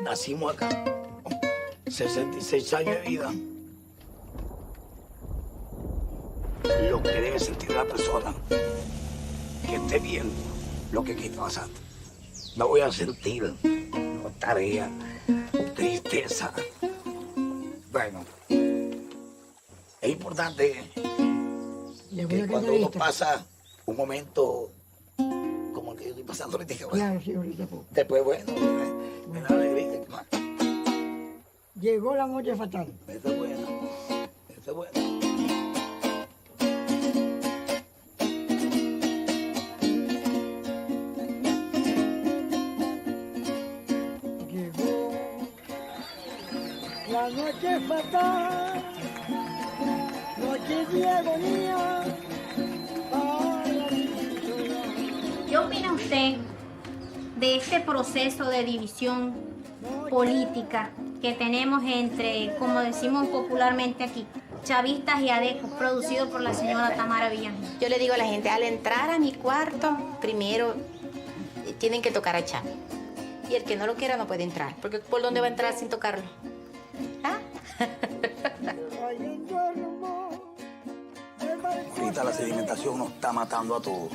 nacimos acá, 66 años de vida. Lo que debe sentir la persona que esté viendo lo que aquí está pasando. No voy a sentir nostalgia, tristeza. Bueno, es importante que cuando uno pasa un momento como el que yo estoy pasando ahorita, Claro, sí, ahorita. después, bueno, me da alegría. Llegó la noche fatal. Eso es bueno, eso es bueno. Llegó la noche fatal, noche de agonía. ¿Qué opina usted de este proceso de división política que tenemos entre, como decimos popularmente aquí, chavistas y adecos, producido por la señora Tamara Villano? Yo le digo a la gente, al entrar a mi cuarto, primero tienen que tocar a Chávez. Y el que no lo quiera no puede entrar, porque ¿por dónde va a entrar sin tocarlo? ¿Ah? Ahorita la sedimentación nos está matando a todos.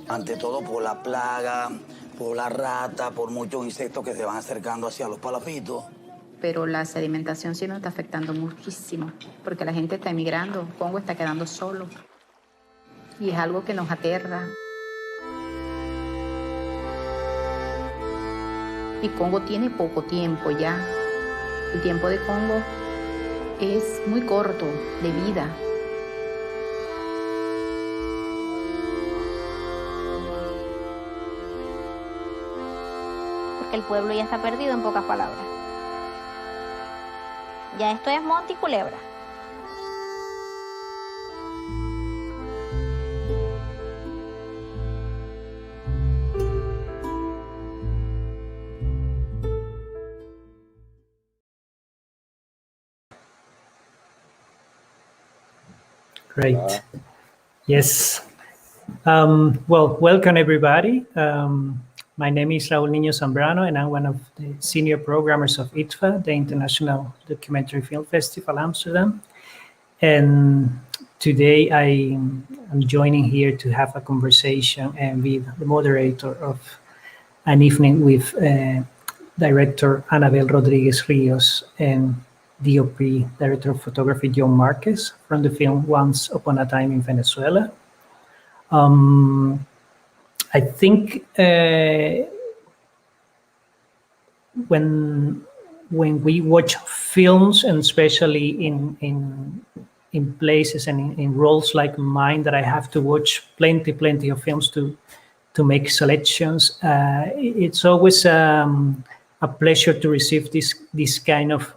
Ante todo por la plaga, por la rata, por muchos insectos que se van acercando hacia los palafitos. Pero la sedimentación sí nos está afectando muchísimo, porque la gente está emigrando, Congo está quedando solo. Y es algo que nos aterra. Y Congo tiene poco tiempo ya. El tiempo de Congo es muy corto de vida. Porque el pueblo ya está perdido, en pocas palabras. Ya esto es monte y culebra. Great. Yes. Well, welcome everybody. My name is Raúl Niño Zambrano, and I'm one of the senior programmers of ITFA, the International Documentary Film Festival, Amsterdam. And today I am joining here to have a conversation and be the moderator of an evening with director Anabel Rodriguez Rios and DOP, Director of Photography, John Marquez, from the film Once Upon a Time in Venezuela. I think when we watch films, and especially in places and in roles like mine, that I have to watch plenty of films to make selections, it's always a pleasure to receive this kind of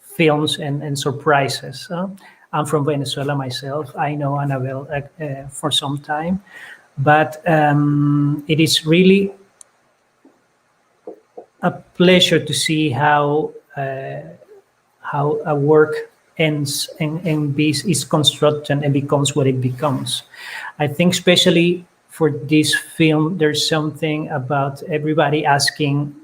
films and surprises. I'm from Venezuela myself. I know Anabel for some time, but it is really a pleasure to see how a work ends and is constructed and becomes what it becomes. I think especially for this film, there's something about everybody asking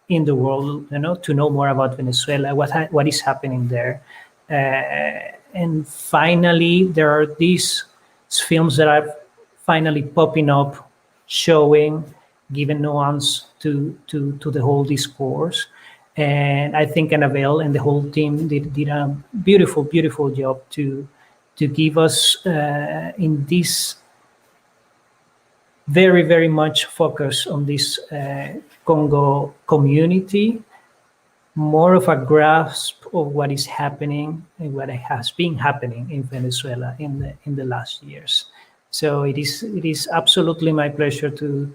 in the world, to know more about Venezuela, what is happening there. And finally, there are these films that are finally popping up, showing, giving nuance to the whole discourse. And I think Anabel and the whole team did a beautiful job to give us in this very much focus on this Congo community, more of a grasp of what is happening and what has been happening in Venezuela in the last years. So it is absolutely my pleasure to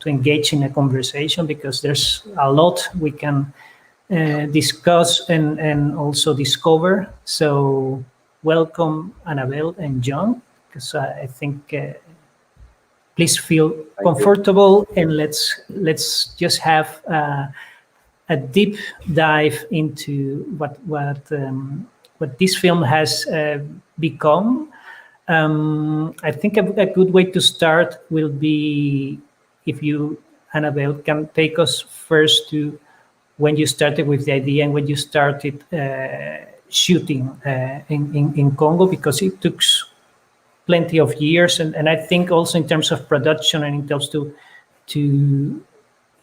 engage in a conversation, because there's a lot we can discuss and also discover. So welcome Anabel and John, because I think please feel comfortable, and let's just have a deep dive into what this film has become. I think a good way to start will be if you Annabelle can take us first to when you started with the idea and when you started shooting in Congo, because it took plenty of years, and I think also in terms of production and in terms to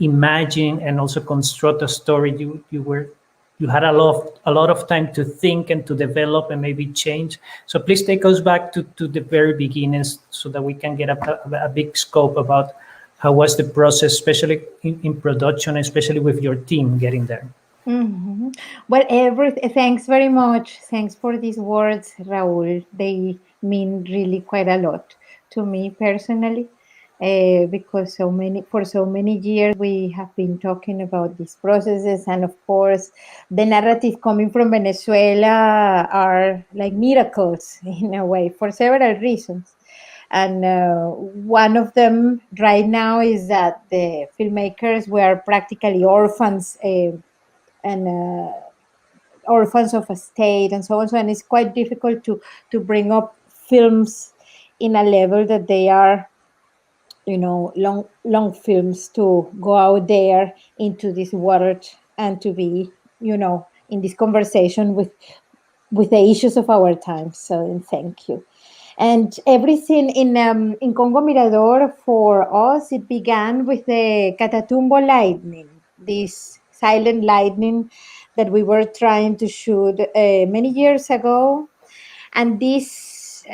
imagine and also construct a story, you had a lot of time to think and to develop and maybe change. So please take us back to the very beginnings so that we can get a big scope about how was the process, especially in production, especially with your team getting there. Mhm. Well, thanks very much. Thanks for these words, Raúl. They mean really quite a lot to me personally, because for so many years we have been talking about these processes, and of course, the narrative coming from Venezuela are like miracles in a way for several reasons. And one of them right now is that the filmmakers were practically orphans. And orphans of a state and so on. So, and it's quite difficult to bring up films in a level that they are, long films, to go out there into this world and to be, in this conversation with the issues of our time. So thank you. And everything in Congo Mirador, for us, it began with the Catatumbo lightning, this silent lightning that we were trying to shoot many years ago. And this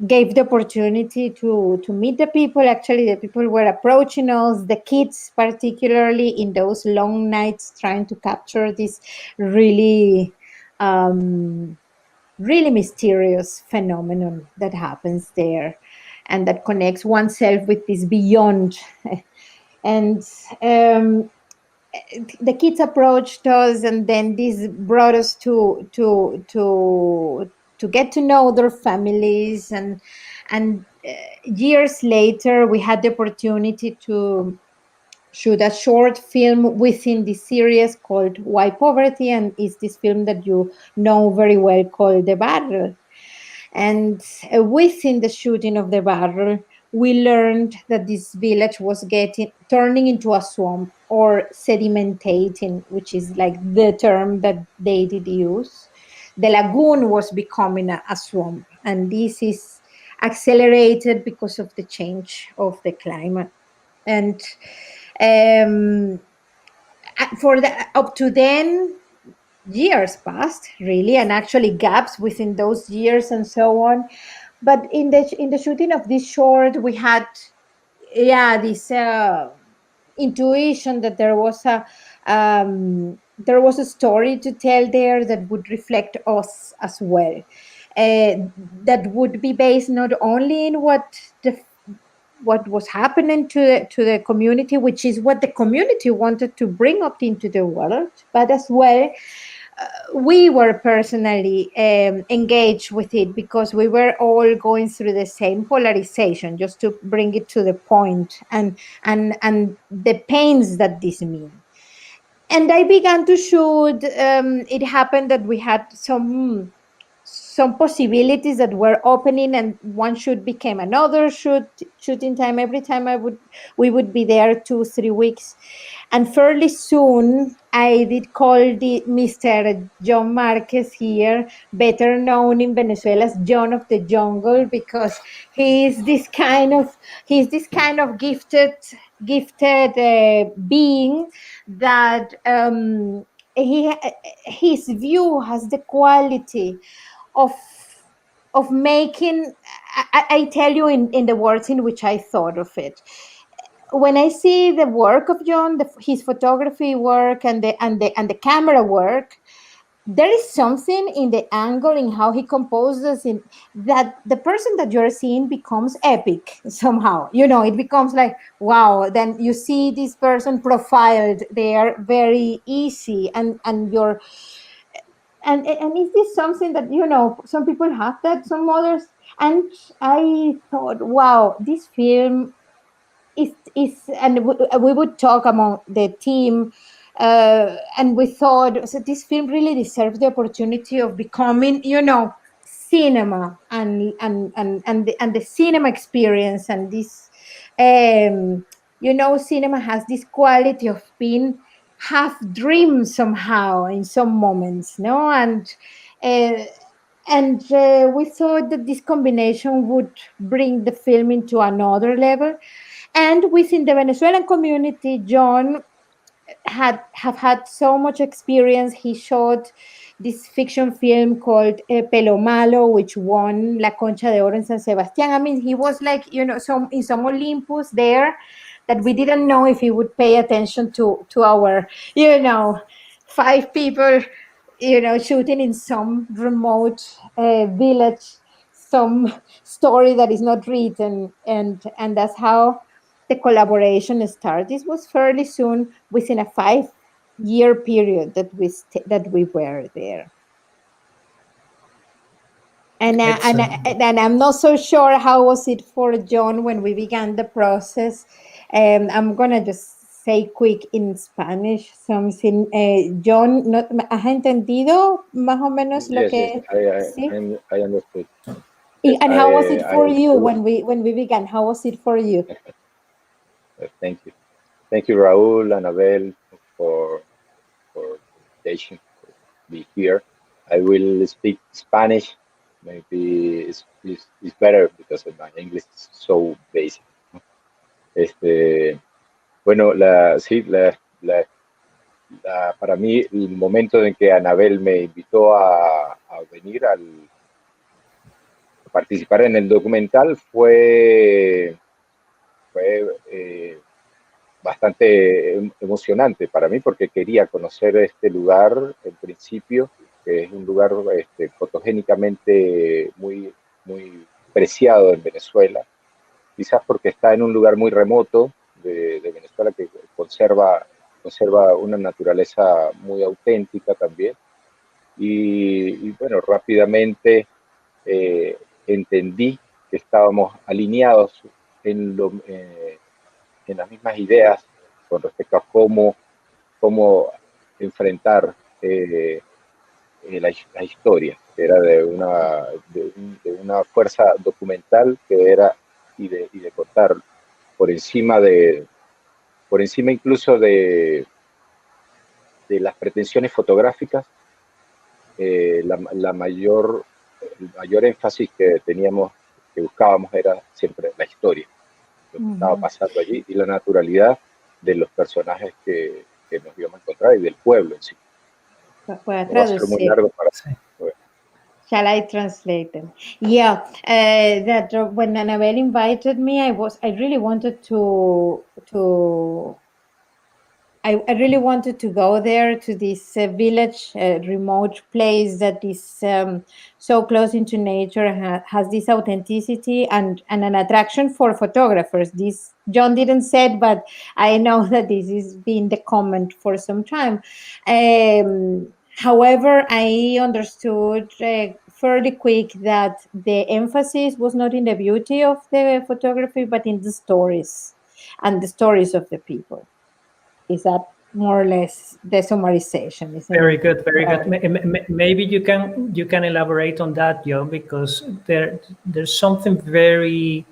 gave the opportunity to meet the people. Actually, the people were approaching us, the kids particularly, in those long nights trying to capture this really really mysterious phenomenon that happens there and that connects oneself with this beyond. And the kids approached us, and then this brought us to get to know their families, and years later we had the opportunity to shoot a short film within the series called Why Poverty, and it's this film that you know very well called The Barrel. And within the shooting of The Barrel, we learned that this village was turning into a swamp, or sedimentating, which is like the term that they did use. The lagoon was becoming a swamp, and this is accelerated because of the change of the climate. And for up to then, years passed really, and actually gaps within those years and so on. But in the shooting of this short, we had this intuition that there was a story to tell there that would reflect us as well, that would be based not only in what was happening to the community, which is what the community wanted to bring up into the world, but as well we were personally engaged with it because we were all going through the same polarization, just to bring it to the point, and the pains that this mean. And I began to shoot. It happened that we had some possibilities that were opening, and one shoot became another shooting time. Every time we would be there 2-3 weeks, and fairly soon I did call the Mr. John Marquez here, better known in Venezuela as John of the Jungle, because he's this kind of gifted being that his view has the quality of making. I tell you in the words in which I thought of it. When I see the work of John, his photography work and the camera work, there is something in the angle, in how he composes, in that the person that you're seeing becomes epic somehow. It becomes like, wow. Then you see this person profiled there very easy, and you're and is this something that some people have that, some others? And I thought, wow, this film is and we would talk among the team, and we thought, so this film really deserves the opportunity of becoming cinema, and the cinema experience, and this you know, cinema has this quality of being half dream somehow in some moments, no? Uh, we thought that this combination would bring the film into another level. And within the Venezuelan community, John have had so much experience. He shot this fiction film called Pelo Malo, which won La Concha de Oro in San Sebastián. I mean, he was like, you know, some in some Olympus there that we didn't know if he would pay attention to our, you know, 5 people, you know, shooting in some remote village, some story that is not written, and that's how the collaboration started. This was fairly soon, within a 5 year period that we were there. Excellent. And I'm not so sure how was it for John when we began the process. I'm gonna just say quick in Spanish something. John, ¿no, has entendido más o menos lo Yes, yes, que sí? I understood. Yes, And how was it I for you was, when we began? How was it for you? thank you. Thank you, Raúl, Anabel, for the invitation to be here. I will speak Spanish. Maybe it's better because my English is so basic. Bueno, para mí el momento en que Anabel me invitó a venir a participar en el documental fue bastante emocionante para mí porque quería conocer este lugar en principio, que es un lugar fotogénicamente muy preciado en Venezuela, quizás porque está en un lugar muy remoto de Venezuela que conserva una naturaleza muy auténtica también. Y bueno, rápidamente entendí que estábamos alineados en, en las mismas ideas con respecto a cómo enfrentar la historia, que era de una fuerza documental que era y de contar por encima incluso de las pretensiones fotográficas. El mayor énfasis que teníamos, que buscábamos, era siempre la historia, lo que estaba pasando allí y la naturalidad de los personajes que nos íbamos a encontrar y del pueblo en sí. Voy a No va a ser muy traducir. largo para... Sí. Shall I translate them? Yeah, that when Annabelle invited me, I really wanted to I really wanted to go there to this village, remote place that is so close into nature, and has this authenticity and an attraction for photographers. This John didn't say it, but I know that this has been the comment for some time. However, I understood fairly quick that the emphasis was not in the beauty of the photography, but in the stories and the stories of the people. Is that more or less the summarization? Isn't Very good, very it? good. Maybe you can elaborate on that, Joe, because there's something very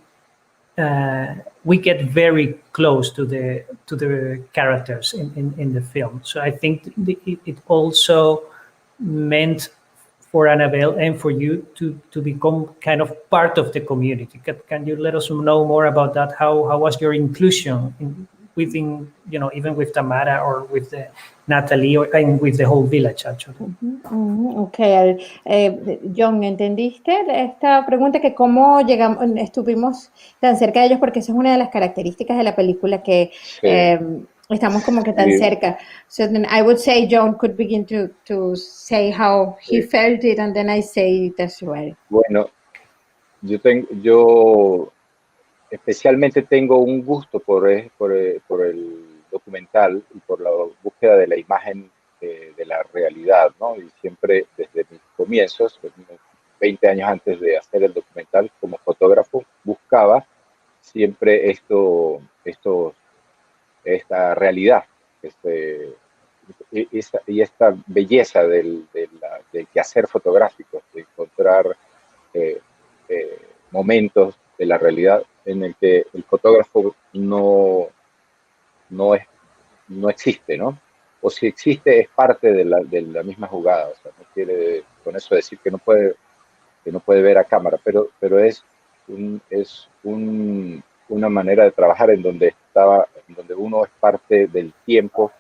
we get very close to the characters in the film. So I think it also meant for Annabelle and for you to become kind of part of the community. Can you let us know more about that? How was your inclusion within, even with Tamara or with Natalie and with the whole village, actually? Okay, John, ¿entendiste esta pregunta? Que cómo estuvimos tan cerca de ellos, porque esa es una de las características de la película, que Sí. estamos como que tan cerca. So then I would say John could begin to say how he felt it, and then I say it as well. Bueno, yo especialmente tengo un gusto por el documental y por la búsqueda de la imagen de la realidad, ¿no? Y siempre desde mis comienzos, 20 años antes de hacer el documental como fotógrafo, buscaba siempre esta realidad, y esta belleza del quehacer fotográfico, de encontrar momentos de la realidad en el que el fotógrafo no no, no existe, ¿no? O si existe es parte de la misma jugada, o sea, no quiere con eso decir que no puede ver a cámara, pero una manera de trabajar en donde uno es parte del tiempo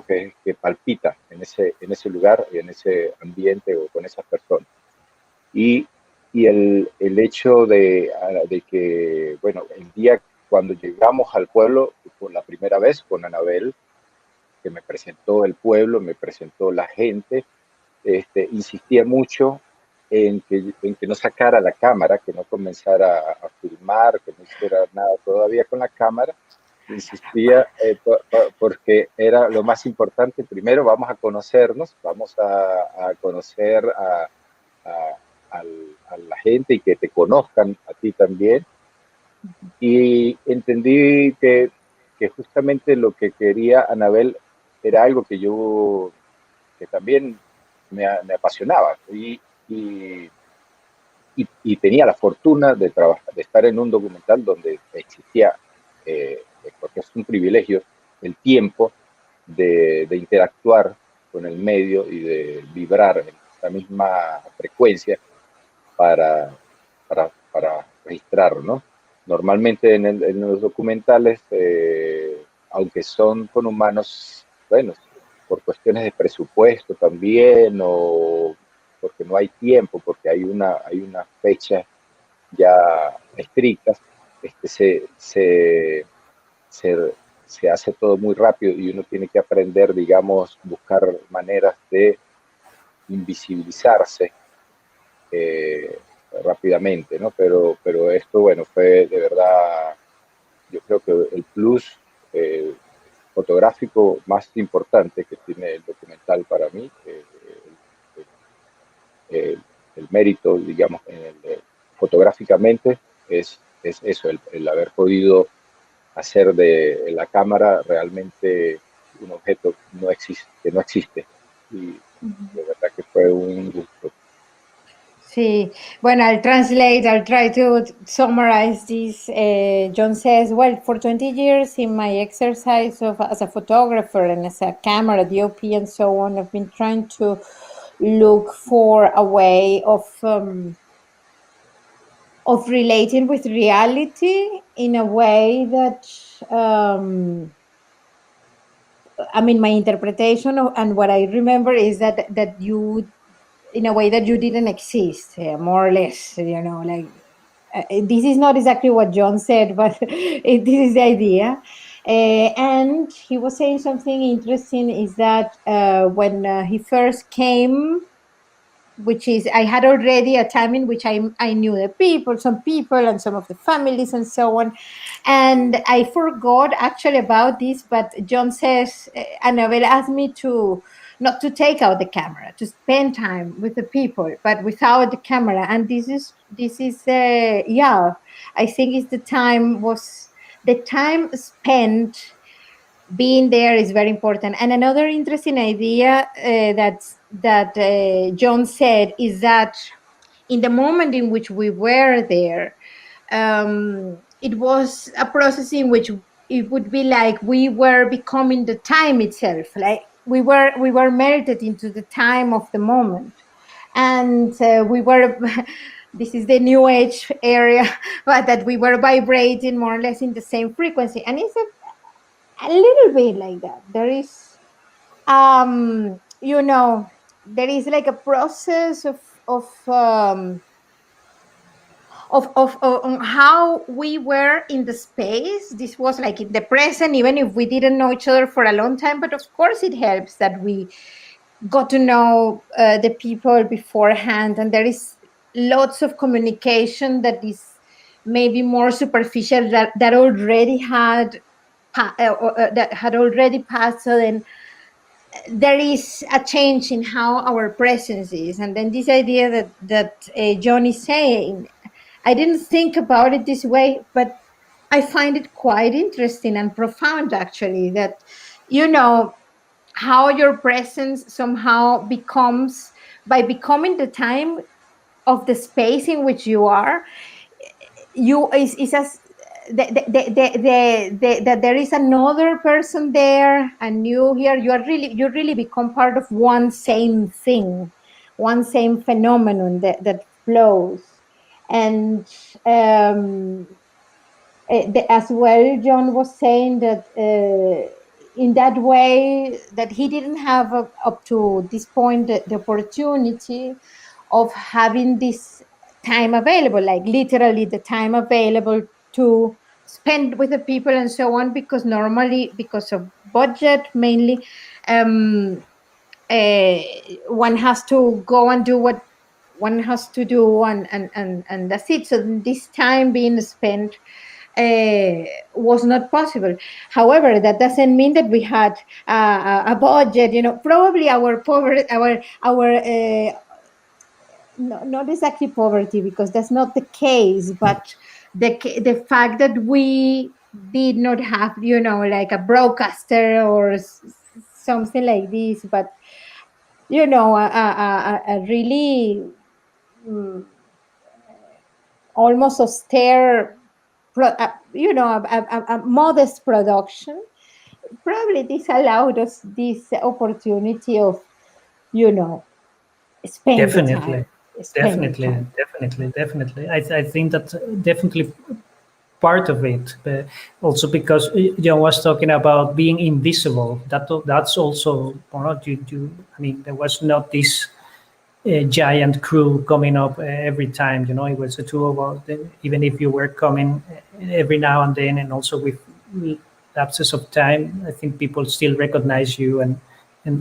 que palpita en ese lugar, en ese ambiente o con esas personas. Y, y el hecho de que, bueno, el día cuando llegamos al pueblo por la primera vez con Anabel, que me presentó el pueblo, me presentó la gente, insistía mucho en que no sacara la cámara, que no comenzara a filmar, que no hiciera nada todavía con la cámara. Insistía porque era lo más importante. Primero vamos a conocernos, vamos a conocer a, a la gente y que te conozcan a ti también. Y entendí que justamente lo que quería Anabel era algo que también me apasionaba y, y, tenía la fortuna de trabajar, de estar en un documental donde existía, porque es un privilegio, el tiempo de interactuar con el medio y de vibrar en la misma frecuencia para registrar, ¿no? Normalmente en los documentales, aunque son con humanos, bueno, por cuestiones de presupuesto también, o porque no hay tiempo, porque hay una fecha ya estrictas, este, se, se, se, se hace todo muy rápido y uno tiene que aprender, digamos, buscar maneras de invisibilizarse eh, rápidamente, ¿no? Pero esto, bueno, fue de verdad, yo creo que el plus fotográfico más importante que tiene el documental para mí, el mérito, digamos, fotográficamente, es eso, el haber podido hacer de la cámara realmente un objeto que no existe. Y de verdad que fue un gusto. Sí, bueno, I'll try to summarize this. John says, well, for 20 years in my exercise as a photographer and as a camera DOP and so on, I've been trying to look for a way of relating with reality in a way that, I mean, my interpretation and what I remember is that you, in a way that you didn't exist, more or less, like this is not exactly what John said, but this is the idea. And he was saying something interesting is that when he first came, which is I had already a time in which I knew the people, some people and some of the families and so on. And I forgot actually about this, but John says, Annabelle asked me to not to take out the camera, to spend time with the people, but without the camera. And this is yeah, I think it's the time spent being there is very important. And another interesting idea that John said is that in the moment in which we were there, it was a process in which it would be like we were becoming the time itself, like we were melted into the time of the moment, and we were. This is the new age area, but that we were vibrating more or less in the same frequency, and it's a little bit like that. There is there is like a process of on how we were in the space. This was like in the present, even if we didn't know each other for a long time, but of course it helps that we got to know the people beforehand, and there is lots of communication that is maybe more superficial that already had that had already passed. So then there is a change in how our presence is, and then this idea that John is saying, I didn't think about it this way, but I find it quite interesting and profound, actually, that how your presence somehow becomes, by becoming the time of the space in which you are, you is as that there is another person there, and you here, you really become part of one same thing, one same phenomenon that flows. And as well, John was saying that in that way that he didn't have up to this point the opportunity of having this time available, like literally the time available to spend with the people and so on, because normally, because of budget mainly, um, one has to go and do what one has to do, and that's it. So this time being spent was not possible. However, that doesn't mean that we had a budget. Probably our poverty, our not exactly poverty, because that's not the case, but the fact that we did not have, like a broadcaster or something like this, but a really almost austere, a modest production. Probably this allowed us this opportunity of, spend the Definitely, time. Spend the time. definitely. I think that definitely part of it, but also because John was talking about being invisible. That's also I mean, there was not this giant crew coming up every time. It was the two of us. Even if you were coming every now and then, and also with lapses of time, I think people still recognize you and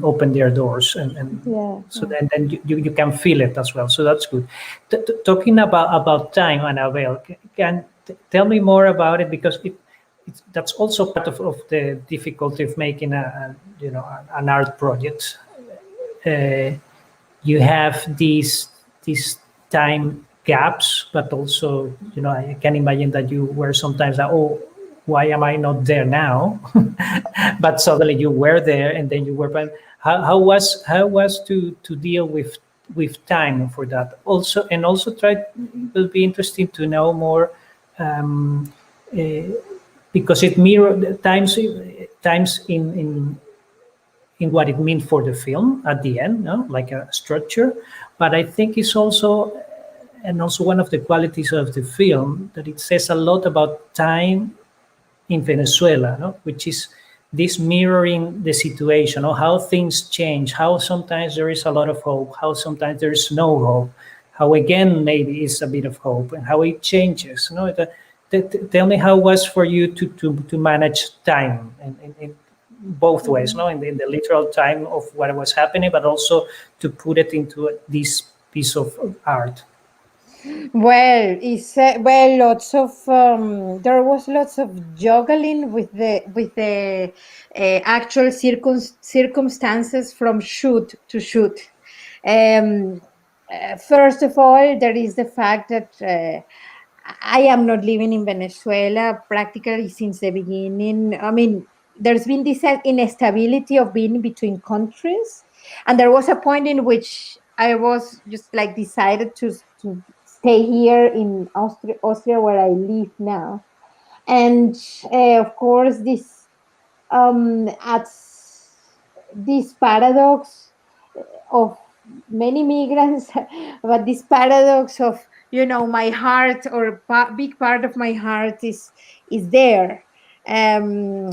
open their doors, and so then you can feel it as well. So that's good. Talking about time, Annabelle, can tell me more about it, because that's also part of the difficulty of making an art project. You have these time gaps, but also I can imagine that you were sometimes like, oh, why am I not there now? But suddenly you were there, and then you were. But how was to deal with time for that also, and also it will be interesting to know more, because it mirrors times in what it means for the film at the end, no? Like a structure. But I think it's also, and also one of the qualities of the film, that it says a lot about time in Venezuela, no? Which is this mirroring the situation, or how things change, how sometimes there is a lot of hope, how sometimes there is no hope, how again maybe is a bit of hope, and how it changes. Tell me how it was for you to manage time in both ways, no, in the literal time of what was happening, but also to put it into this piece of art. Well, lots of there was lots of juggling with the actual circumstances from shoot to shoot. First of all, there is the fact that I am not living in Venezuela practically since the beginning. I mean, there's been this instability of being between countries, and there was a point in which I was just like decided to stay here in Austria, where I live now. And of course, this adds this paradox of many migrants, but this paradox of, my heart, or big part of my heart is there,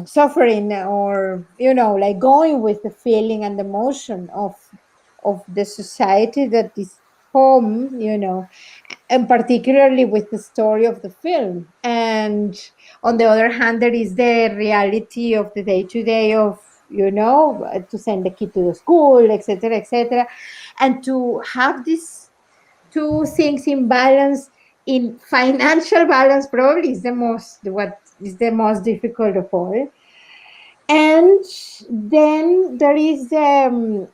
suffering, or like going with the feeling and the motion of the society that is home, and particularly with the story of the film. And on the other hand, there is the reality of the day-to-day of, to send the kid to the school, etc., and to have these two things in balance, in financial balance, probably is what is the most difficult of all. And then there is the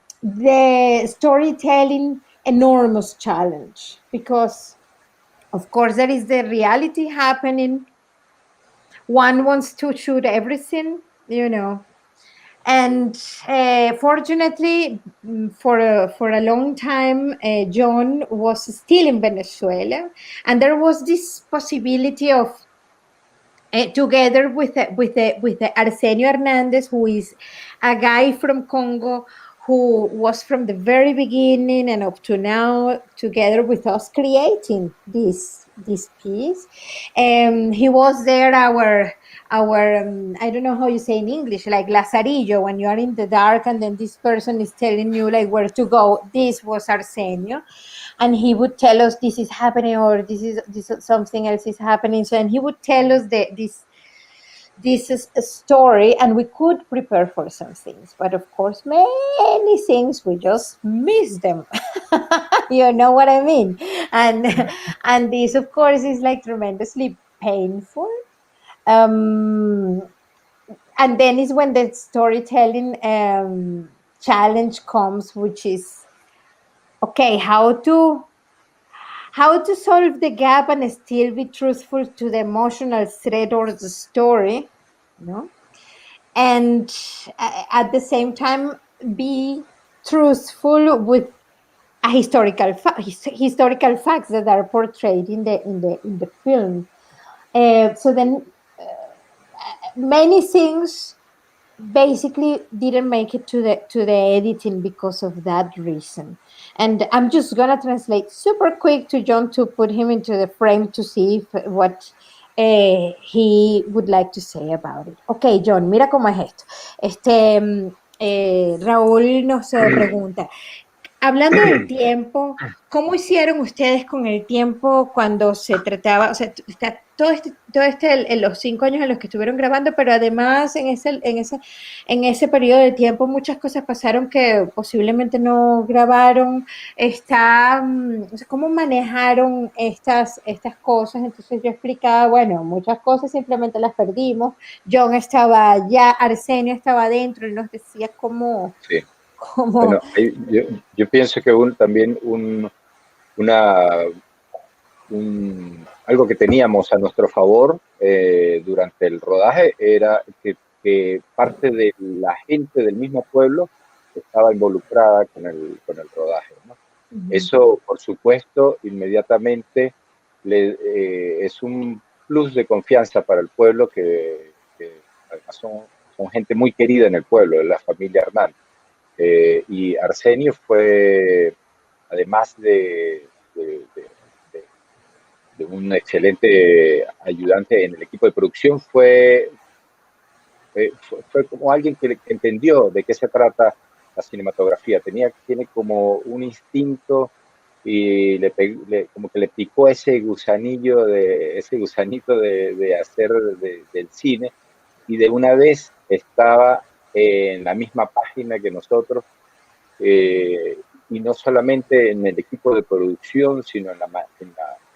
storytelling enormous challenge, because of course there is the reality happening. One wants to shoot everything, and fortunately, for a long time, John was still in Venezuela, and there was this possibility of together with the Arsenio Hernandez, who is a guy from Congo who was from the very beginning and up to now together with us creating this piece. He was there, our I don't know how you say in English, like Lazarillo, when you are in the dark and then this person is telling you like where to go. This was Arsenio, and he would tell us this is happening, or this is something else is happening. So, and he would tell us this is a story, and we could prepare for some things, but of course many things we just miss them. You know what I mean? And this of course is like tremendously painful. um and then is when the storytelling challenge comes, which is okay, how to solve the gap and still be truthful to the emotional thread or the story, no? And at the same time be truthful with a historical facts that are portrayed in the film. So then many things basically didn't make it to the editing because of that reason. And I'm just gonna translate super quick to John to put him into the frame to see what he would like to say about it. Ok, John, mira cómo es esto. Raúl nos pregunta, hablando del tiempo, ¿cómo hicieron ustedes con el tiempo cuando se trataba, o sea, los 5 años en los que estuvieron grabando, pero además en ese periodo de tiempo muchas cosas pasaron que posiblemente no grabaron? O sea, ¿cómo manejaron estas cosas? Entonces yo explicaba, bueno, muchas cosas simplemente las perdimos. John estaba allá, Arsenio estaba adentro, él nos decía cómo... Sí. Como, Bueno, yo pienso que también algo que teníamos a nuestro favor durante el rodaje era que parte de la gente del mismo pueblo estaba involucrada con el rodaje, ¿no? Eso, por supuesto, inmediatamente es un plus de confianza para el pueblo, que además son gente muy querida en el pueblo, de la familia Hernández. Y Arsenio fue, además de un excelente ayudante en el equipo de producción, fue como alguien que entendió de qué se trata la cinematografía. Tiene como un instinto y como que le picó ese gusanito de hacer del cine, y de una vez estaba en la misma página que nosotros, y no solamente en el equipo de producción, sino en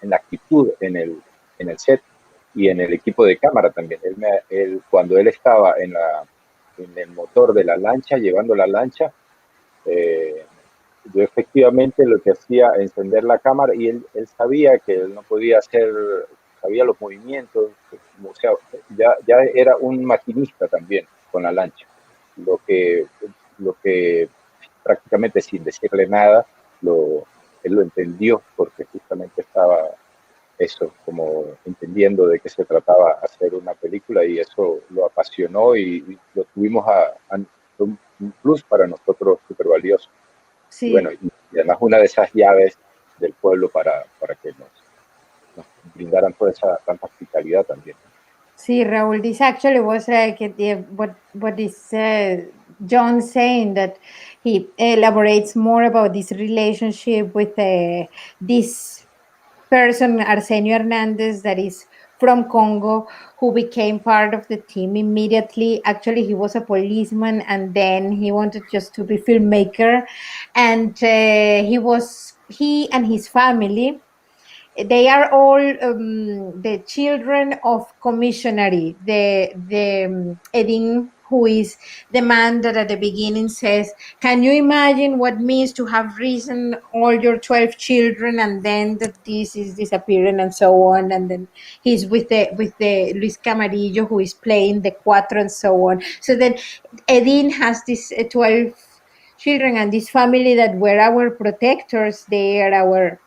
la actitud, en el set y en el equipo de cámara también. Cuando él estaba en el motor de la lancha, llevando la lancha, yo efectivamente lo que hacía encender la cámara, y él sabía que él no podía sabía los movimientos, o sea, ya era un maquinista también con la lancha, lo que prácticamente sin decirle nada, él lo entendió, porque justamente estaba eso, como entendiendo de qué se trataba hacer una película, y eso lo apasionó, y lo tuvimos un plus para nosotros súper valioso. sí. Y bueno, y además una de esas llaves del pueblo para que nos brindaran toda esa tanta hospitalidad también. Sí, Raúl, this actually was like what is John saying, that he elaborates more about this relationship with this person, Arsenio Hernandez, that is from Congo, who became part of the team immediately. Actually, he was a policeman, and then he wanted just to be filmmaker, and he and his family. They are all the children of commissionary, the Edin, who is the man that at the beginning says, can you imagine what it means to have risen all your 12 children, and then that this is disappearing and so on, and then he's with the Luis Camarillo, who is playing the cuatro and so on. So then Edin has this 12 children and this family that were our protectors. They are our,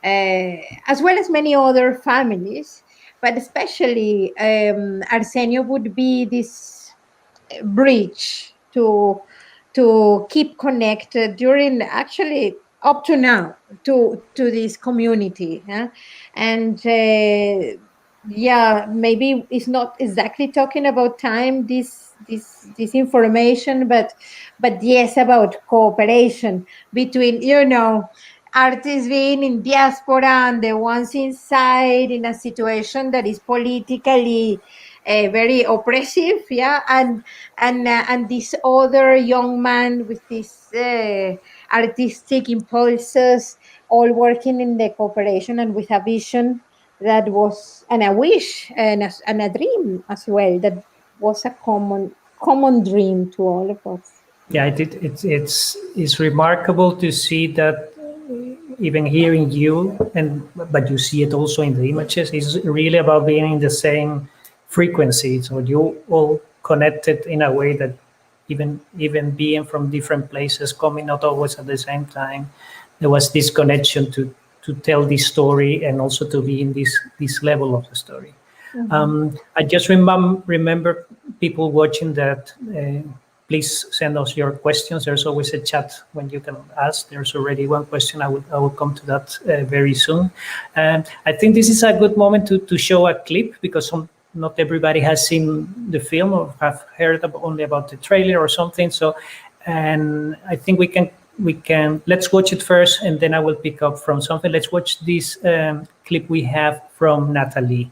as well as many other families. but especially Arsenio would be this bridge to keep connected during actually up to now to this community, and yeah, maybe it's not exactly talking about time, this information, but yes, about cooperation between, artists being in diaspora and the ones inside in a situation that is politically very oppressive, yeah, and this other young man with these artistic impulses, all working in the cooperation and with a vision that was, and a wish and a dream as well, that was a common dream to all of us. Yeah, it's remarkable to see that even hearing you, but you see it also in the images. It's really about being in the same frequency. So you all connected in a way that even being from different places, coming not always at the same time, there was this connection to tell this story and also to be in this level of the story. I just remember people watching that. Please send us your questions. There's always a chat when you can ask. There's already one question. I will come to that very soon. I think this is a good moment to show a clip, because not everybody has seen the film or have heard only about the trailer or something. So, and I think we can let's watch it first, and then I will pick up from something. Let's watch this clip we have from Natalie.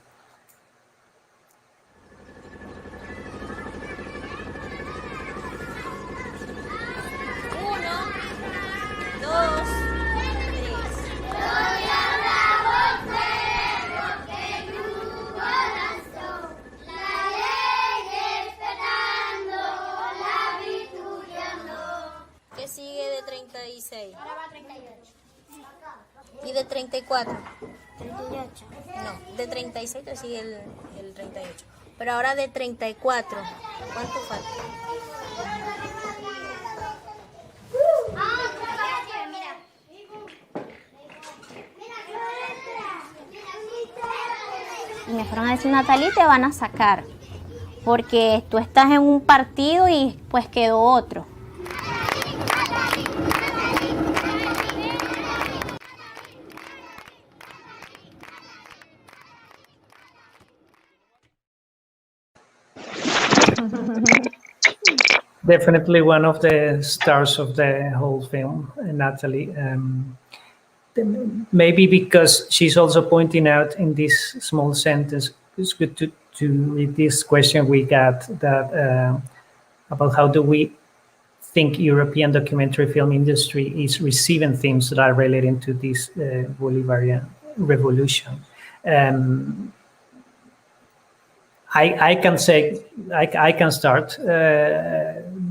¿Qué sigue de 36? Ahora va 38. ¿Y de 34? 38. No, de 36 te sigue el 38. Pero ahora de 34, ¿cuánto falta? Y me fueron a decir, Natalie, te van a sacar, porque tú estás en un partido y pues quedó otro. Definitely one of the stars of the whole film, Natalie. Maybe because she's also pointing out in this small sentence, it's good to read this question we got that about how do we think European documentary film industry is receiving themes that are relating to this Bolivarian revolution. I can say, I can start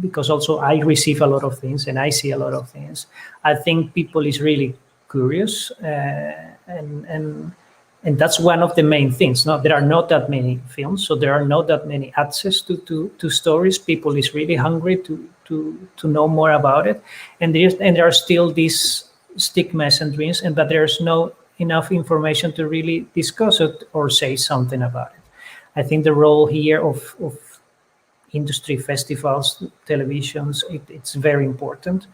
because also I receive a lot of things and I see a lot of things. I think people is really curious and that's one of the main things. No, there are not that many films, so there are not that many access to stories. People is really hungry to know more about it, and there are still these stigmas and dreams, and but there's no enough information to really discuss it or say something about it. I think the role here of industry festivals, televisions, it's very important.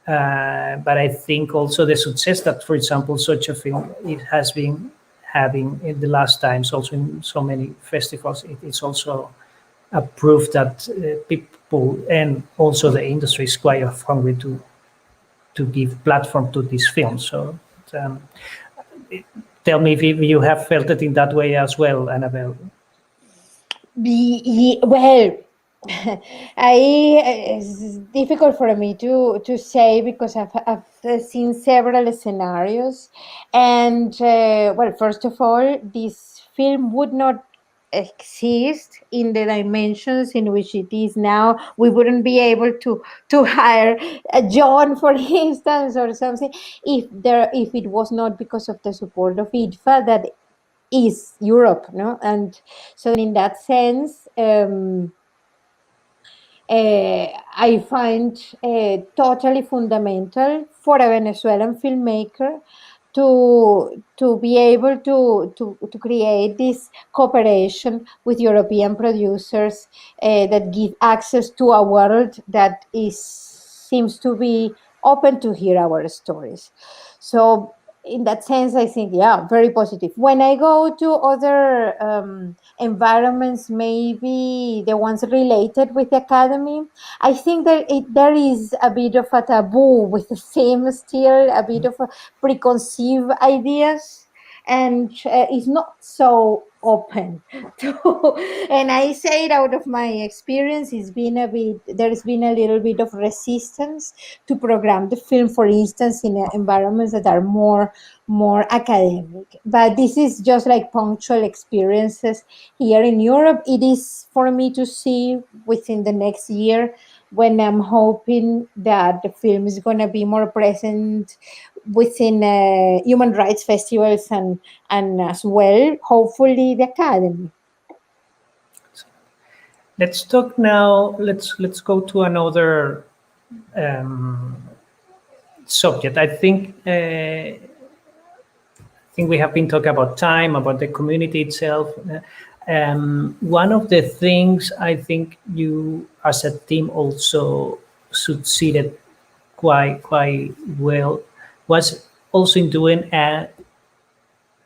But I think also the success that, for example, such a film it has been having in the last times, also in so many festivals, it's also a proof that people and also the industry is quite hungry to give platform to these films. So tell me if you have felt it in that way as well, Annabelle. Well, it's difficult for me to say because I've seen several scenarios, and well, first of all, this film would not exist in the dimensions in which it is now. We wouldn't be able to hire John, for instance, or something, if it was not because of the support of IDFA that is Europe, no? And so in that sense, I find totally fundamental for a Venezuelan filmmaker to be able to create this cooperation with European producers that give access to a world that is seems to be open to hear our stories. So in that sense, I think, yeah, very positive. When I go to other environments, maybe the ones related with the academy, I think that there is a bit of a taboo with the same still, a bit of a preconceived ideas, and it's not so open to, and I say it out of my experience, there's been a little bit of resistance to program the film, for instance, in environments that are more academic. But this is just like punctual experiences here in Europe. It is for me to see within the next year, when I'm hoping that the film is going to be more present within human rights festivals and as well, hopefully, the academy. Let's talk now. Let's go to another um, subject. I think we have been talking about time, about the community itself. One of the things I think you, as a team, also succeeded quite well was also in doing a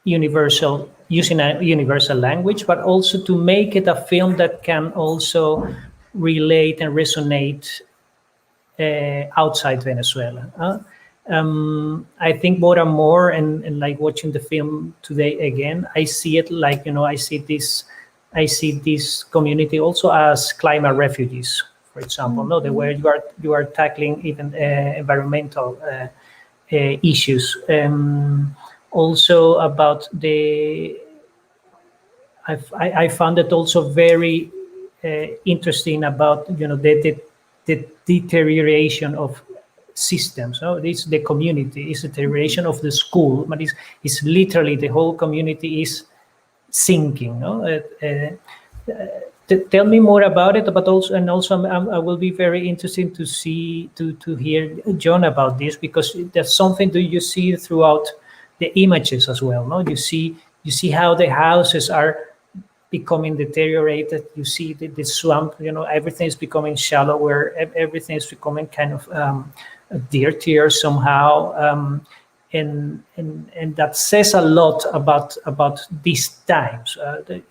universal using a universal language, but also to make it a film that can also relate and resonate outside Venezuela. I think more and more, and like watching the film today again, I see it like, I see this community also as climate refugees, for example, no, the way you are tackling even environmental issues. Also about I found it also very interesting about the deterioration of systems. No, it's the community, it's the deterioration of the school, but it's literally the whole community is sinking. No, tell me more about it, but also I will be very interested to hear John about this, because that's something that you see throughout the images as well. No, you see how the houses are becoming deteriorated. You see the swamp. Everything is becoming shallower. Everything is becoming kind of dirtier somehow. And that says a lot about these times.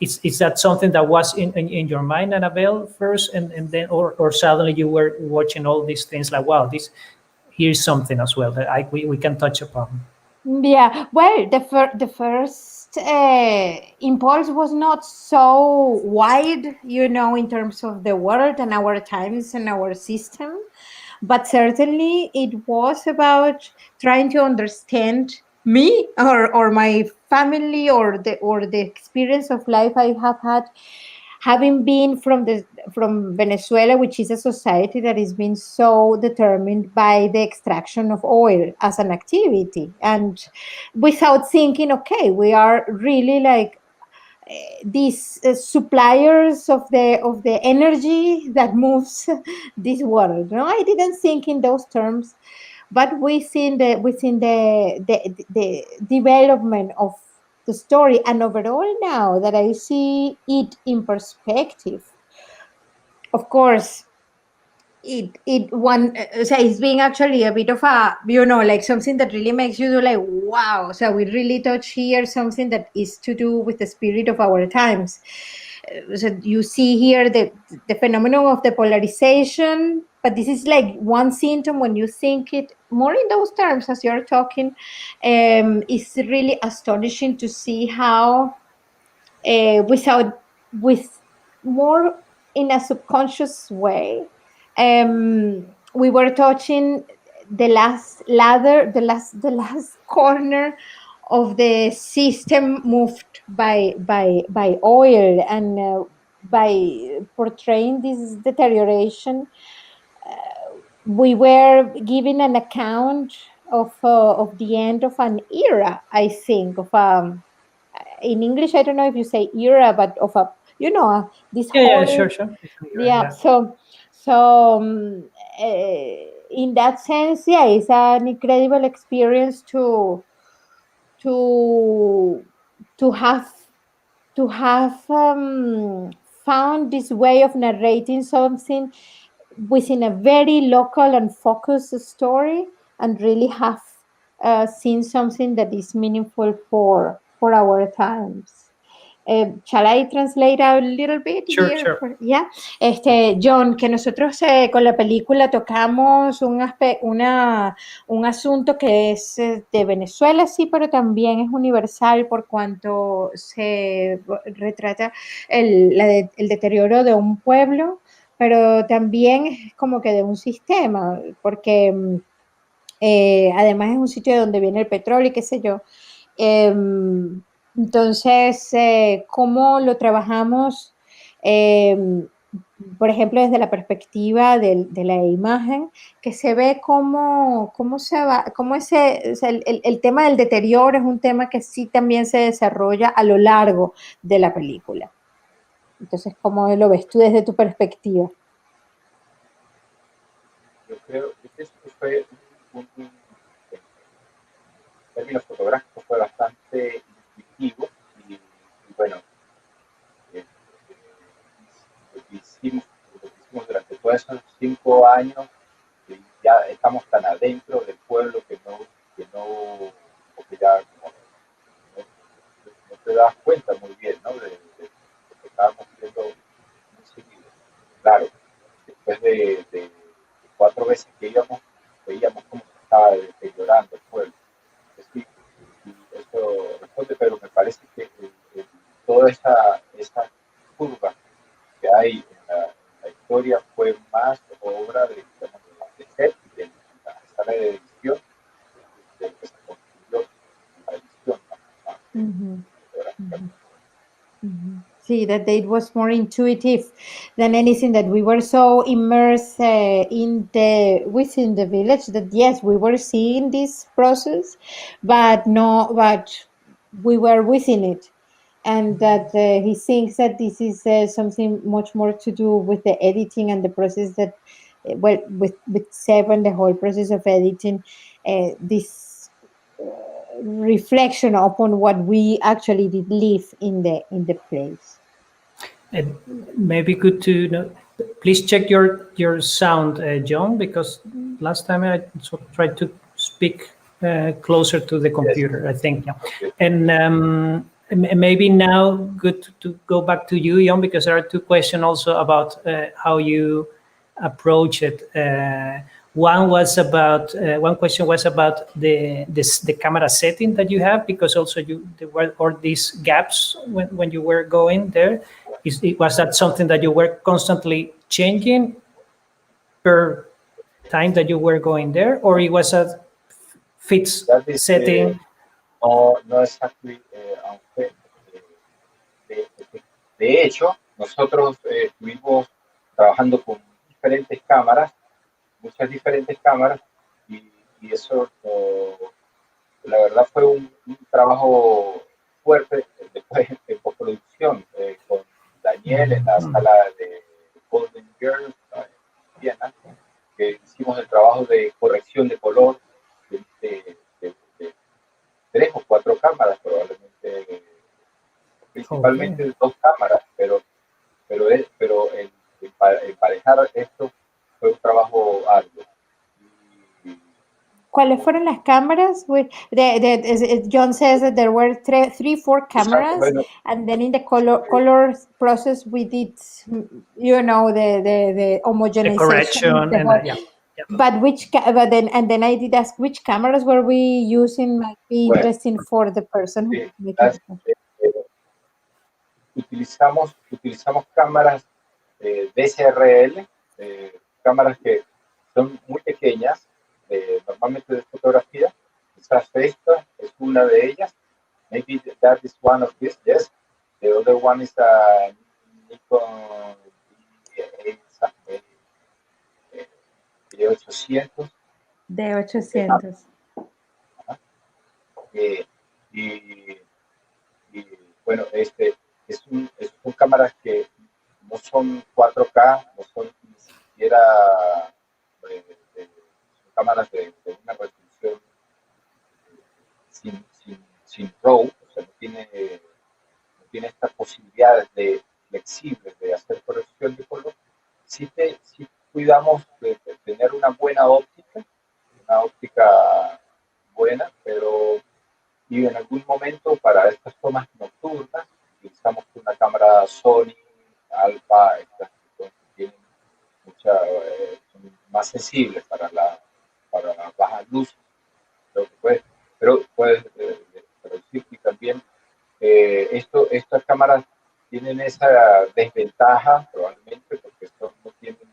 Is that something that was in your mind, Annabelle, first, and then or suddenly you were watching all these things like, wow, here's something as well that we can touch upon. Yeah, well, the first impulse was not so wide, in terms of the world and our times and our system, but certainly it was about trying to understand me or my family or the experience of life I have had, having been from Venezuela, which is a society that is being so determined by the extraction of oil as an activity, and without thinking, okay, we are really like these suppliers of the energy that moves this world. No, I didn't think in those terms, but within the development of the story, and overall, now that I see it in perspective, of course, it one so it's being actually a bit of a, like something that really makes you do like, wow, so we really touch here something that is to do with the spirit of our times. So you see here the phenomenon of the polarization, but this is like one symptom when you think it more in those terms as you're talking. It's really astonishing to see how with more in a subconscious way, we were touching the last ladder, the last corner of the system moved by oil, and by portraying this deterioration, we were giving an account of the end of an era, I think, of in English, I don't know if you say era, but of a, this Yeah, whole, sure. yeah. Yeah. So in that sense, yeah, it's an incredible experience to to have found this way of narrating something within a very local and focused story, and really have seen something that is meaningful for our times. Shall I translate a little bit Sure, here? sure. Yeah. John, que nosotros con la película tocamos un asunto que es de Venezuela, sí, pero también es universal por cuanto se retrata el deterioro de un pueblo, pero también es como que de un sistema, porque además es un sitio donde viene el petróleo y qué sé yo. Entonces, ¿cómo lo trabajamos? Em, por ejemplo, desde la perspectiva de la imagen, que se ve cómo se va, cómo ese, o sea, el tema del deterioro es un tema que sí también se desarrolla a lo largo de la película. Entonces, ¿cómo lo ves tú desde tu perspectiva? Yo creo que esto fue en términos fotográficos fue bastante intuitivo y bueno, eh, lo que hicimos, lo que hicimos durante todos esos 5 años, ya estamos tan adentro del pueblo porque ya como, no te das cuenta muy bien, ¿no? De lo que estábamos viendo muy seguido. Claro, después de 4 veces que íbamos, veíamos cómo se estaba deteriorando el pueblo. Es decir, y eso responde, pero me parece que toda esa curva que hay en la historia fue más obra digamos, de set y de la sala de edición de que se construyó la edición, ¿no? Ujú, ujú. Mhm. See that it was more intuitive than anything, that we were so immersed in the within the village that yes, we were seeing this process, but we were within it, and that he thinks that this is something much more to do with the editing and the process that well, with Seven, the whole process of editing, this reflection upon what we actually did live in the place. And maybe good to know. Please check your sound, John, because last time I tried to speak closer to the computer. I think, yeah. Okay. And maybe now good to go back to you, John, because there are two questions also about how you approach it. One question was about the camera setting that you have, because also there were all these gaps when you were going there. Was that something that you were constantly changing per time that you were going there, or it was a fixed That is, setting? no exactly, aunque de hecho, nosotros estuvimos trabajando con diferentes cámaras, muchas diferentes cámaras, y eso, la verdad, fue un trabajo fuerte después de postproducción con Daniel en la sala de Golden Girls, ¿no? En Viena, que hicimos el trabajo de corrección de color de 3 o 4 cámaras, probablemente, principalmente Okay. 2 cámaras, pero emparejar esto fue un trabajo arduo. Y, ¿Cuáles fueron las cámaras? John says that there were three, four cameras, bueno, and then in the color process we did, you know, the The homogenization, correction the and whole. yeah. But then I did ask which cameras were we using, might be bueno, interesting for the person who sí, making the question. utilizamos cámaras DSRL, cámaras que son muy pequeñas, normalmente de fotografía. Quizás esta es una de ellas. Maybe that is one of these, yes. The other one is a Nikon D800. De 800. Eh, y, y, bueno, son cámaras que no son 4K, no son ni siquiera son cámaras de una resolución sin sin RAW, o sea, no tiene esta posibilidad de flexible de hacer corrección de color, sí cuidamos de tener una óptica buena, pero y en algún momento para estas tomas nocturnas utilizamos una cámara Sony, Alpha, estas que tienen son más sensibles para las bajas luces, pero puedes decir que también estas cámaras tienen esa desventaja probablemente porque estos no tienen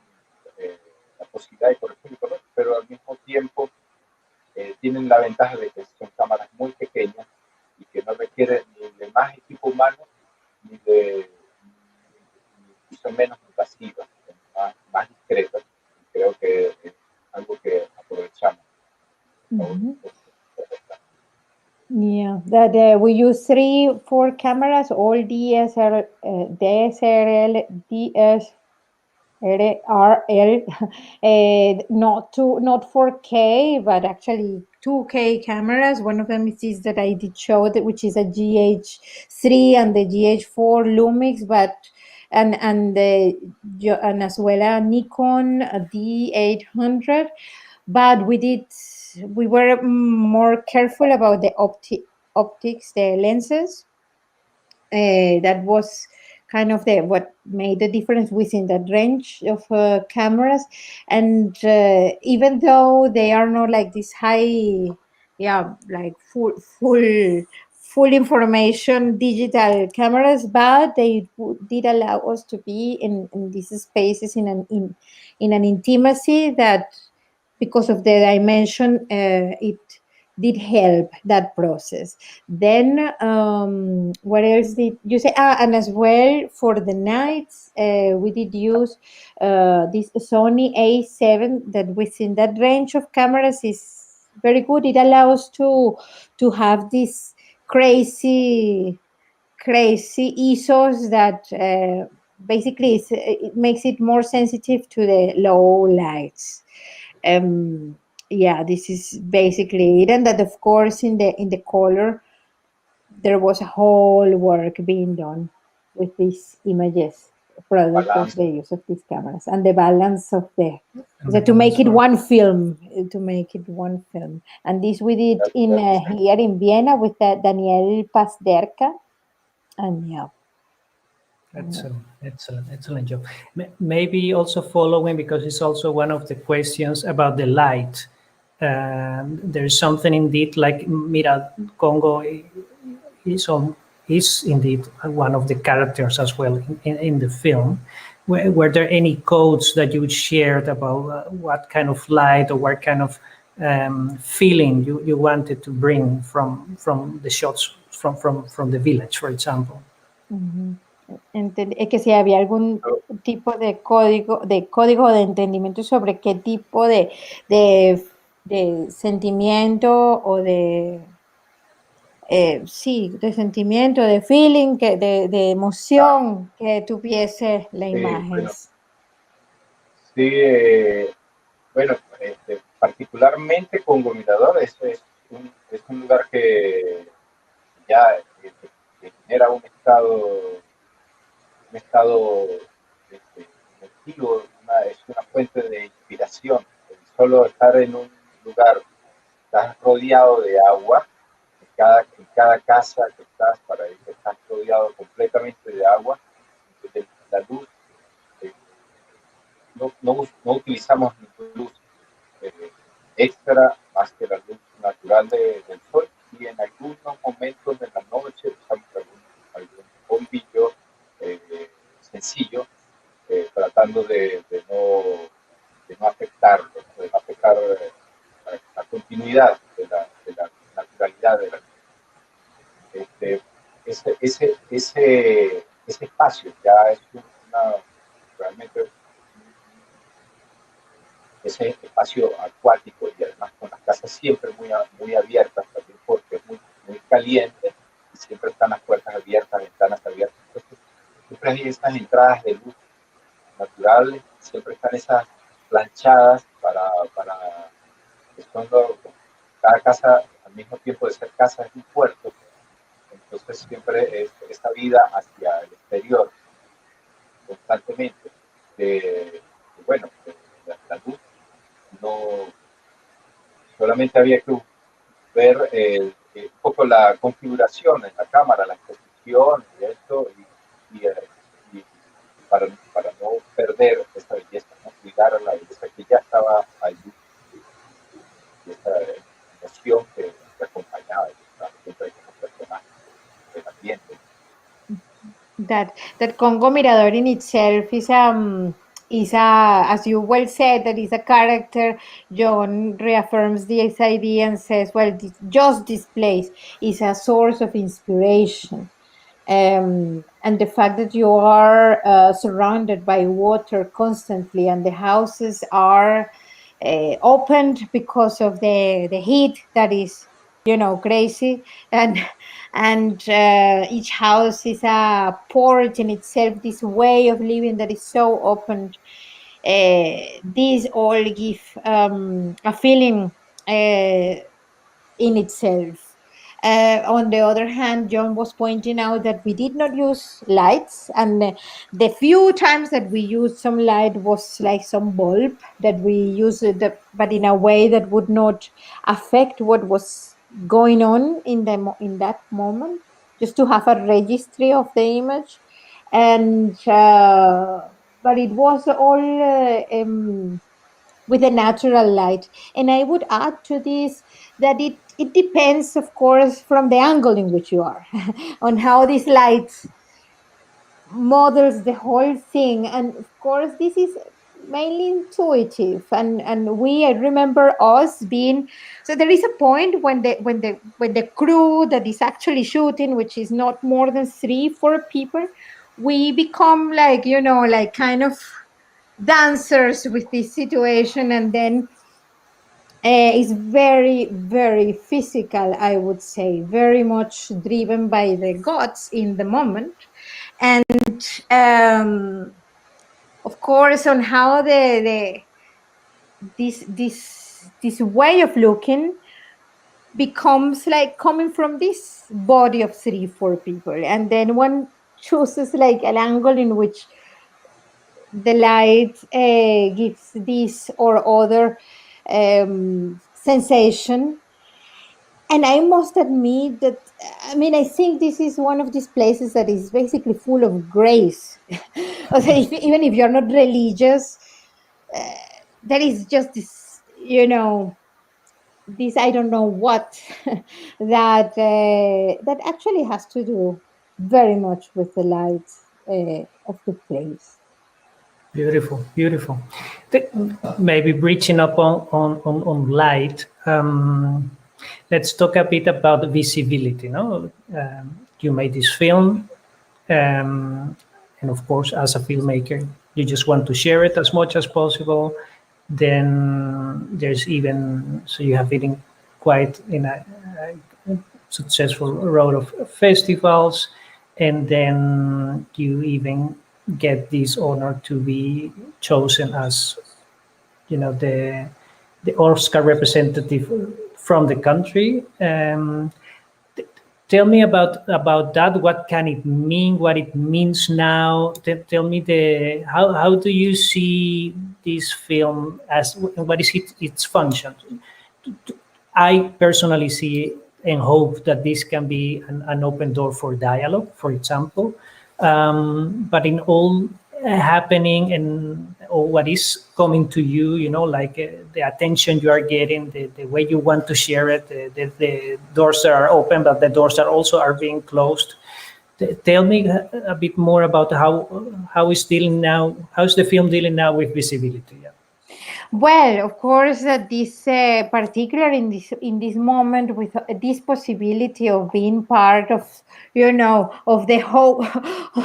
la posibilidad de corregir el color, pero al mismo tiempo tienen la ventaja de que son cámaras muy pequeñas y que no requieren ni de más equipo humano y son menos invasivas, son más discretas. Y creo que es algo que aprovechamos. Mhm. Yeah, that we use 4 cameras, all DSLR, DSLR, RL, not 4K, but actually 2K cameras. One of them is this that I did show, which is a GH3 and the GH4 Lumix, and as well a Nikon D800. But we were more careful about the optics, the lenses. That was kind of what made the difference within that range of cameras. And even though they are not like this high, like full information digital cameras, but they did allow us to be in these spaces in an intimacy that, because of the dimension, it did help that process. Then what else did you say? And as well for the nights, we did use this Sony A7 that within that range of cameras is very good. It allows to have this crazy ISOs that basically it makes it more sensitive to the low lights. Yeah, this is basically it. And that, of course, in the color, there was a whole work being done with these images, product of Balance. the use of these cameras and the balance of to make it one film, and this we did in here in Vienna with Daniel Pazderka, and yeah. Excellent job. Maybe also following, because it's also one of the questions about the light. There's something indeed like Mira Congo is indeed one of the characters as well in the film. Were there any codes that you shared about what kind of light or what kind of feeling you wanted to bring from the shots from the village, for example? Es que si había algún tipo de código de entendimiento sobre qué tipo de sentimiento o de de sentimiento, de feeling, de emoción que tuviese la imagen. Bueno, particularmente Congo Mirador es un lugar que ya que genera un estado emotivo, es una fuente de inspiración. Solo estar en un lugar, estás rodeado de agua, en cada casa que estás, estás rodeado completamente de agua, la luz, no utilizamos ninguna luz extra más que la luz natural del sol, y en algunos momentos de la noche usamos algún bombillo sencillo, tratando de no afectarlo, de no afectar la continuidad de la naturalidad de la luz. Ese espacio ya es realmente ese espacio acuático, y además con las casas siempre muy abiertas también porque es muy caliente y siempre están las puertas abiertas, ventanas abiertas. Entonces, siempre hay estas entradas de luz naturales, siempre están esas planchadas que son cada casa, al mismo tiempo de ser casa, es un puerto, entonces siempre esta vida hacia el exterior, constantemente, bueno, la luz, no, solamente había que ver un poco la configuración en la cámara, la exposición y esto, y para no perder esta belleza, no cuidar la belleza que ya estaba allí y esta emoción que acompañaba, que estaba siempre como personaje del ambiente. That Congo Mirador in itself is a, as you well said, that is a character. John reaffirms this idea and says, well, just this place is a source of inspiration. And the fact that you are surrounded by water constantly, and the houses are opened because of the heat that is, crazy, and each house is a port in itself. This way of living that is so open. These all give a feeling in itself. On the other hand, John was pointing out that we did not use lights, and the few times that we used some light was like some bulb that we used, but in a way that would not affect what was going on in that moment, just to have a registry of the image, and but it was all with a natural light. And I would add to this that it depends, of course, from the angle in which you are, on how this light models the whole thing. And of course, this is mainly intuitive. And I remember us being, so there is a point when the crew that is actually shooting, which is not more than 3-4 people, we become like, like kind of dancers with this situation, and then is very, very physical, I would say, very much driven by the gods in the moment. And of course, on how this way of looking becomes like coming from this body of 3-4 people, and then one chooses like an angle in which the light gives this or other sensation. And I must admit that, I mean, I think this is one of these places that is basically full of grace. Also, even if you're not religious, there is just this, this I don't know what that actually has to do very much with the light of the place. Beautiful, beautiful. Maybe reaching up on light. Let's talk a bit about visibility. No, you made this film, and of course, as a filmmaker, you just want to share it as much as possible. Then there's even, so you have been quite in a successful road of festivals, and then you even get this honor to be chosen as, the Oscar representative from the country. Tell me about that. What can it mean? What it means now? Tell me how do you see this film as, what is its function? I personally see and hope that this can be an open door for dialogue, for example. But in all happening and or what is coming to you, like the attention you are getting, the way you want to share it, the doors that are open, but the doors that also are being closed. Tell me a bit more about how is the film dealing now with visibility? Yeah. Well, of course, this particular in this moment, with this possibility of being part of, of the hope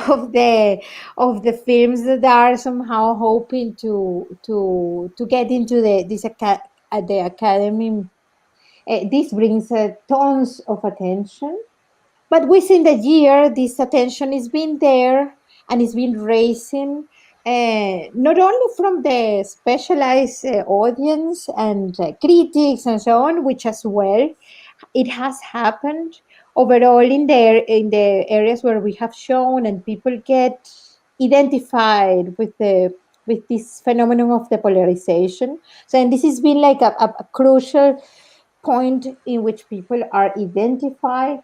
of the films that are somehow hoping to get into the academy. This brings tons of attention. But within the year, this attention has been there, and it's been raising, not only from the specialized audience and critics and so on, which as well, it has happened. overall in the areas where we have shown, and people get identified with this phenomenon of the polarization. So, and this has been like a crucial point in which people are identified.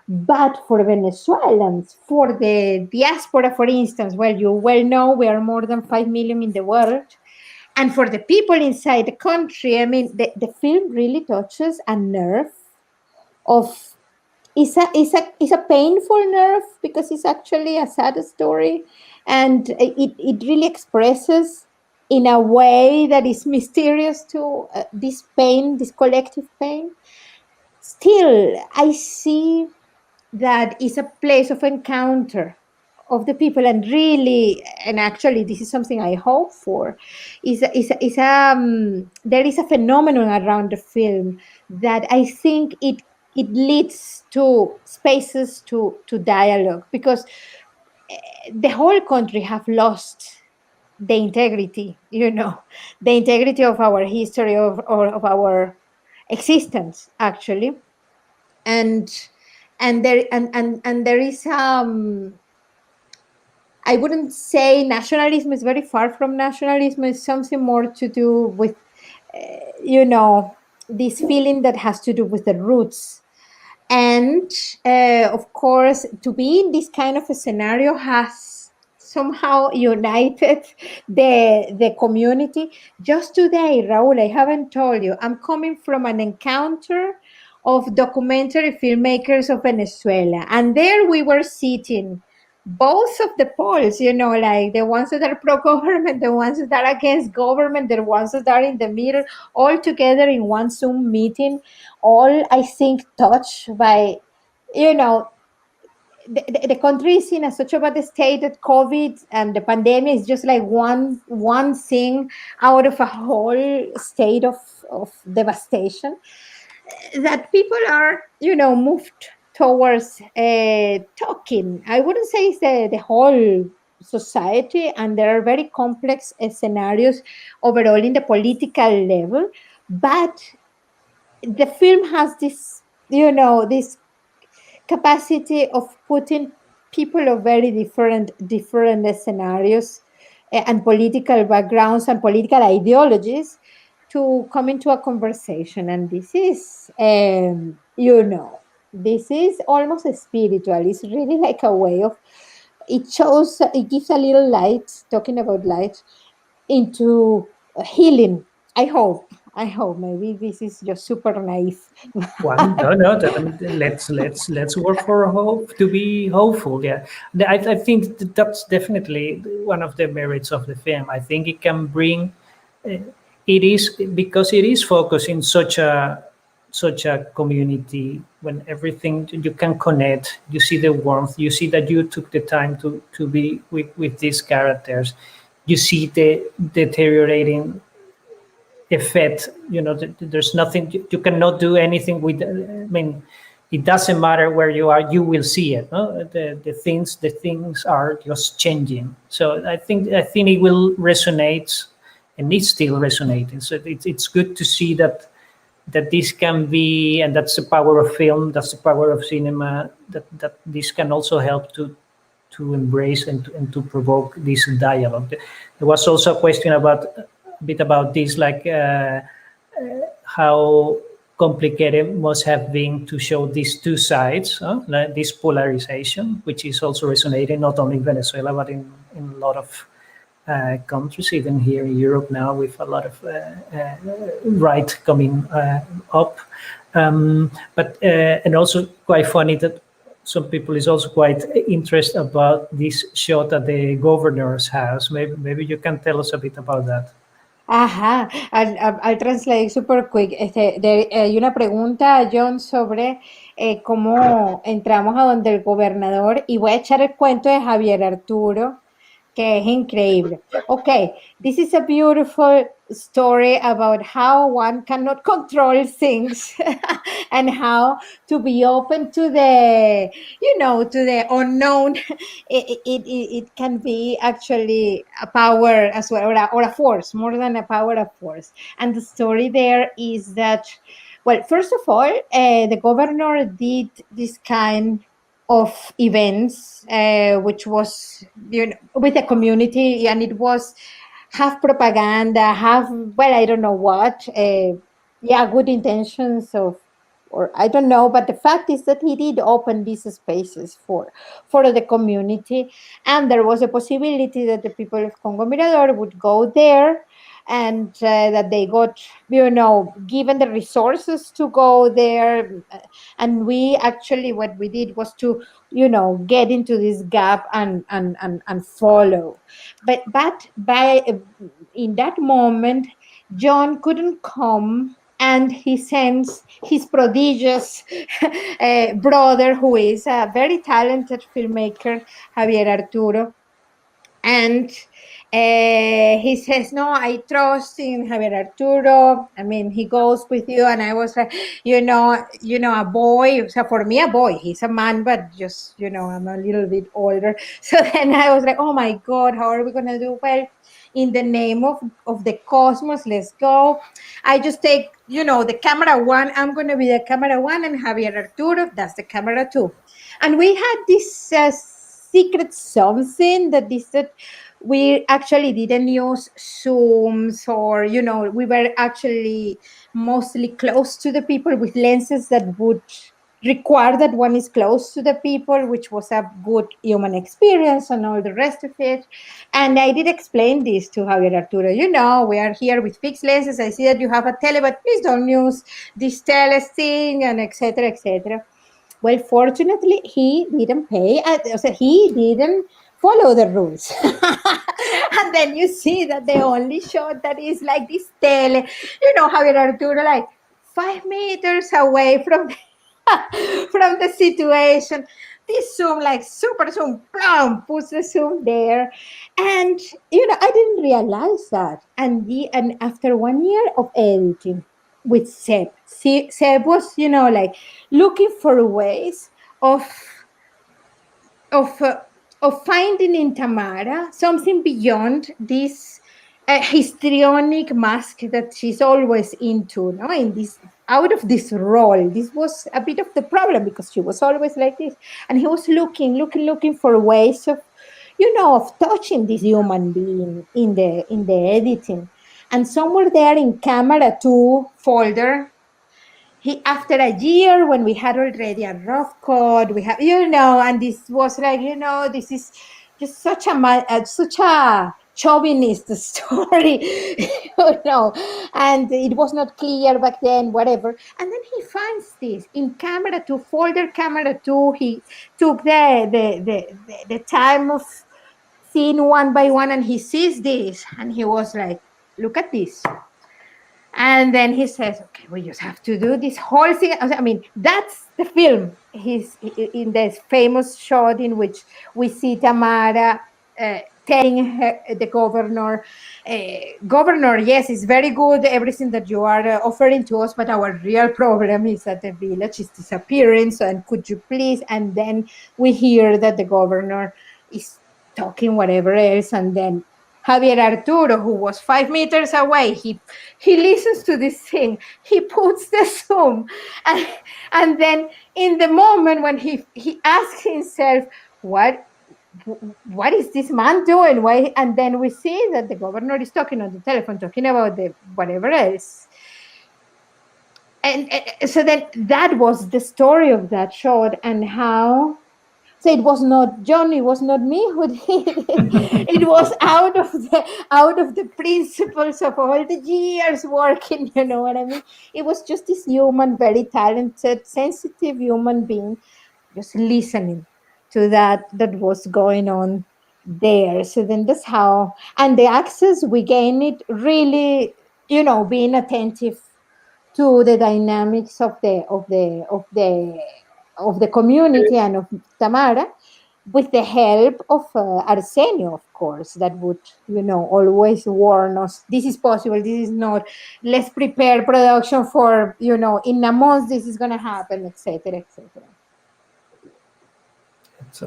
But for Venezuelans, for the diaspora, for instance, well, you well know we are more than 5 million in the world. And for the people inside the country, I mean, the film really touches a nerve of, it's a painful nerve because it's actually a sad story, and it really expresses in a way that is mysterious to this pain, this collective pain. Still, I see that is a place of encounter of the people, and really, and actually this is something I hope for, there is a phenomenon around the film that I think it leads to spaces to dialogue, because the whole country have lost the integrity, the integrity of our history, of our existence, actually. And and there and and, and there is I wouldn't say nationalism is very far from nationalism. It's something more to do with this feeling that has to do with the roots. And of course, to be in this kind of a scenario has somehow united the community. Just today, Raul, I haven't told you, I'm coming from an encounter of documentary filmmakers of Venezuela, and there we were sitting, both of the poles, like the ones that are pro-government, the ones that are against government, the ones that are in the middle, all together in one Zoom meeting, all, I think, touched by, the country is in such a bad state that COVID and the pandemic is just like one thing out of a whole state of devastation, that people are, moved towards talking. I wouldn't say it's the whole society, and there are very complex scenarios overall in the political level, but the film has this, this capacity of putting people of very different scenarios and political backgrounds and political ideologies to come into a conversation. And this is this is almost spiritual. It's really like a way of, it gives a little light, talking about light, into healing. I hope maybe this is just super naive. One, no, no. Let's work for hope, to be hopeful. Yeah, I think that's definitely one of the merits of the film. I think it can bring. It is because it is focused in such a community, when everything you can connect. You see the warmth. You see that you took the time to be with these characters. You see the deteriorating effect. There's nothing, you cannot do anything with. I mean, it doesn't matter where you are, you will see it. No? The things are just changing. So I think it will resonate, and it's still resonating. So it's good to see that this can be, and that's the power of film, that's the power of cinema, that this can also help to embrace and to provoke this dialogue. There was also a question about a bit about this, like how complicated must have been to show these two sides, like this polarization, which is also resonating not only in Venezuela but in a lot of countries, even here in Europe now, with a lot of right coming up. But and also quite funny that some people is also quite interested about this shot at the governor's house. Maybe you can tell us a bit about that. Ajá, I'll translate super quick. Hay una pregunta, John, sobre cómo entramos a donde el gobernador, y voy a echar el cuento de Javier Arturo, que es increíble. Okay, this is a beautiful story about how one cannot control things and how to be open to the, to the unknown. It can be actually a power as well, or a force, more than a power, a force. And the story there is that Well, first of all, the governor did this kind of events, which was, with the community, and it was half propaganda, half, well, I don't know what, yeah, good intentions of, or I don't know, but the fact is that he did open these spaces for the community, and there was a possibility that the people of Congo Mirador would go there, and that they got, given the resources to go there. And we actually, what we did was to, get into this gap and follow. But by in that moment, John couldn't come, and he sends his prodigious brother, who is a very talented filmmaker, Javier Arturo. And he says, no, I trust in Javier Arturo. I mean, he goes with you. And I was like, a boy. So for me, a boy, he's a man, but just, I'm a little bit older. So then I was like, oh my God, how are we going to do? Well, in the name of the cosmos, let's go. I just take, the camera one. I'm going to be the camera one, and Javier Arturo, that's the camera two. And we had this secret something that is that we actually didn't use zooms, or we were actually mostly close to the people with lenses that would require that one is close to the people, which was a good human experience and all the rest of it. And I did explain this to Javier Arturo. We are here with fixed lenses. I see that you have a tele, but please don't use this tele thing, and etc., etc. Well, fortunately, he didn't pay. So he didn't follow the rules. And then you see that the only shot that is like this tele, Javier Arturo, like 5 meters away from from the situation. This zoom, like super zoom, plum, puts the zoom there. And, I didn't realize that. And after 1 year of editing with Seb was, like looking for ways of of uh, of finding in Tamara something beyond this histrionic mask that she's always into, no? In this, out of this role. This was a bit of the problem, because she was always like this, and he was looking for ways of, of touching this human being in the editing. And somewhere there in camera 2 folder, he, after a year when we had already a rough code, we have, and this was like, this is just such a chauvinist story, and it was not clear back then, whatever. And then he finds this in camera 2 folder, camera 2. He took the time of seeing one by one, and he sees this, and he was like, look at this. And then he says, okay, we just have to do this whole thing. I mean, that's the film. He's in this famous shot in which we see Tamara telling the governor, Governor, yes, it's very good, everything that you are offering to us, but our real problem is that the village is disappearing. So, and could you please? And then we hear that the governor is talking whatever else. And then Javier Arturo, who was 5 meters away, he listens to this thing, he puts the zoom, and then in the moment when he asks himself, what is this man doing? Why? And then we see that the governor is talking on the telephone, talking about the whatever else. And so then that was the story of that shot, and how. So it was not John, it was not me who did it. It was out of the principles of all the years working, you know what I mean? It was just this human, very talented, sensitive human being just listening to that was going on there. So then that's how, and the access we gain it really, being attentive to the dynamics of the community and of Tamara, with the help of Arsenio, of course, that would, always warn us. This is possible. This is not. Let's prepare production for, in a month this is going to happen, etc., etc.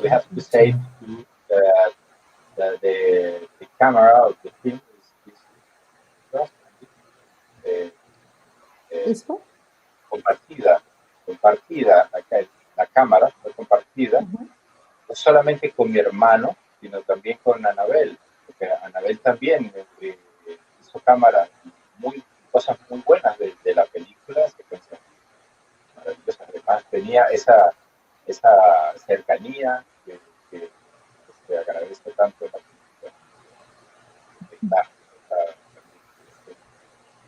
We have to say that the camera of the film is Is what? compartida acá en la cámara, fue compartida, no solamente con mi hermano, sino también con Anabel, porque Anabel también hizo cámara, cosas muy buenas de la película, secuencias maravillosas. Además, tenía esa cercanía que se agradece tanto en la película.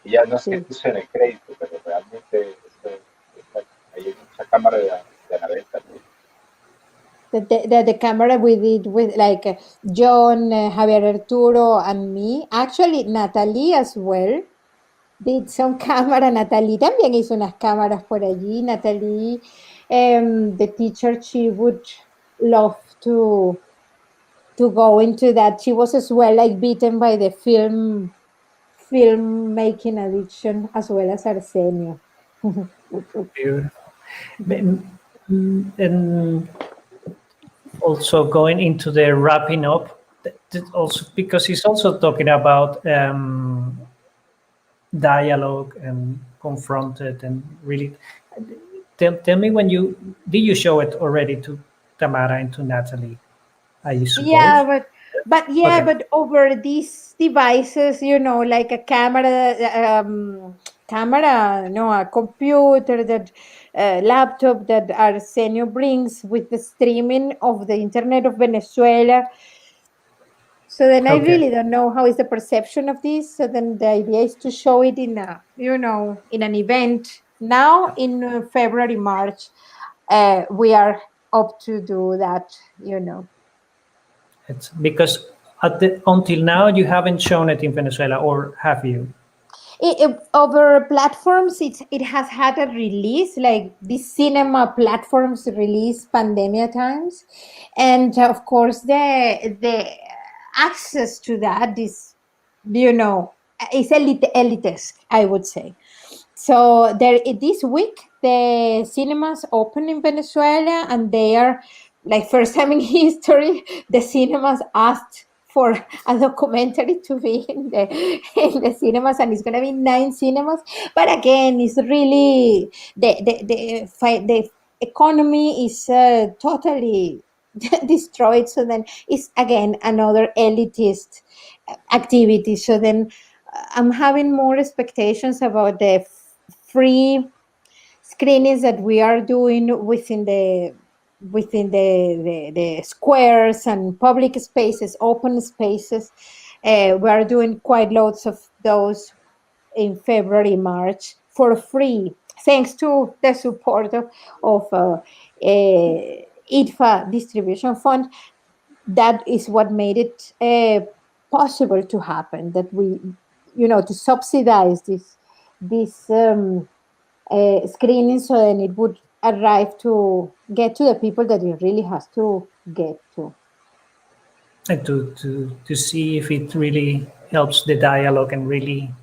Y ya no se puso en el crédito, pero realmente hay mucha cámara de Anabel también. The camera we did with like John, Javier Arturo, and me. Actually, Natalie as well did some cámara. Natalie también hizo unas cámaras por allí. Natalie, the teacher, she would love to go into that. She was as well like bitten by the filmmaking addiction as well as Arsenio. Beautiful. And also going into the wrapping up, also because he's also talking about dialogue and confronted and really. Tell me, when did you show it already to Tamara and to Natalie? I suppose. Yeah, but yeah, Okay. but over these devices, like a camera, no, a computer, that laptop that Arsenio brings with the streaming of the internet of Venezuela. So then I Okay. really don't know how is the perception of this. So then the idea is to show it in in an event now in February, March. We are up to do that. It's because until now you haven't shown it in Venezuela, or have you? Over platforms, it has had a release, like the cinema platforms release pandemia times, and of course the access to that is is elitist, I would say. So this week the cinemas open in Venezuela, and they are like first time in history the cinemas asked for a documentary to be in the cinemas, and it's going to be 9 cinemas. But again, it's really the economy is totally destroyed. So then it's again another elitist activity. So then I'm having more expectations about the free screenings that we are doing within the squares and public spaces, open spaces. We are doing quite loads of those in February, March for free, thanks to the support of IDFA Distribution Fund. That is what made it possible to happen, that we, to subsidize this screening, so then it would arrive to get to the people that it really has to get to. And to see if it really helps the dialogue and really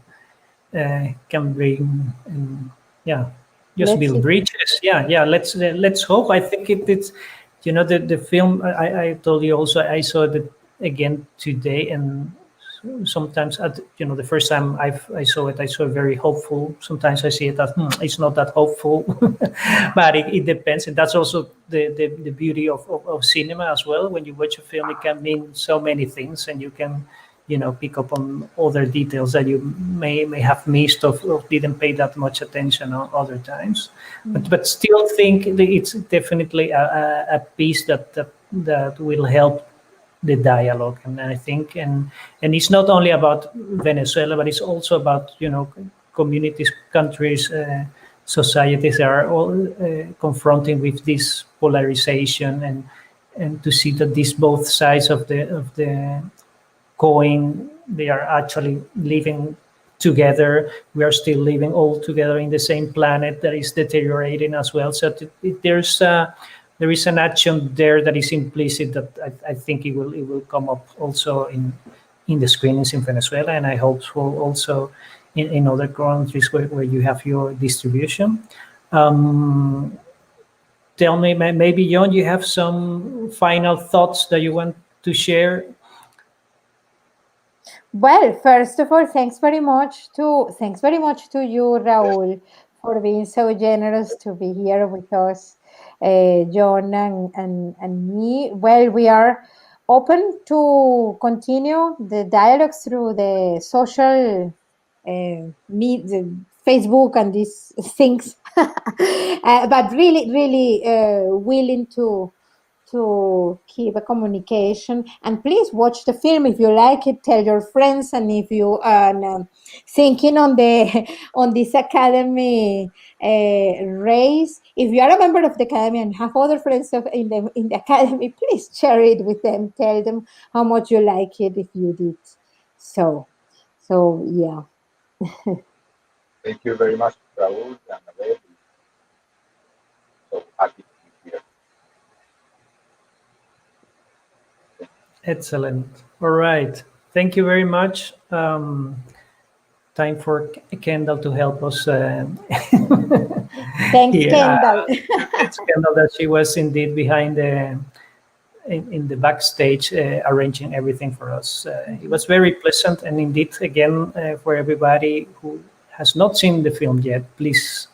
can bring just Let's build see. bridges. Let's hope. I think it's the film. I told you also, I saw it again today, and sometimes the first time I saw it, I saw it very hopeful. Sometimes I see it as it's not that hopeful. But it depends, and that's also the beauty of cinema as well. When you watch a film, it can mean so many things, and you can pick up on other details that you may have missed or didn't pay that much attention on other times. But still think that it's definitely a piece that will help the dialogue. And I think and it's not only about Venezuela, but it's also about communities, countries, societies that are all confronting with this polarization, and to see that these both sides of the coin, they are actually living together. We are still living all together in the same planet that is deteriorating as well. So there is an action there that is implicit that I think it will come up also in the screenings in Venezuela, and I hope for also in other countries where you have your distribution. Tell me, maybe John, you have some final thoughts that you want to share. Well, first of all, thanks very much to you, Raul, for being so generous to be here with us, John and me. Well, we are open to continue the dialogue through the social the Facebook and these things, but really willing to keep a communication. And please watch the film if you like it. Tell your friends, and if you are thinking on the on this academy race, if you are a member of the academy and have other friends in the academy, please share it with them. Tell them how much you like it if you did. So yeah. Thank you very much, Raúl and Abel. So happy to be here. Excellent. All right. Thank you very much. Time for Kendall to help us. Thanks, Here. Kendall. It's Kendall that she was indeed behind in the backstage arranging everything for us. It was very pleasant, and indeed, again, for everybody who has not seen the film yet, please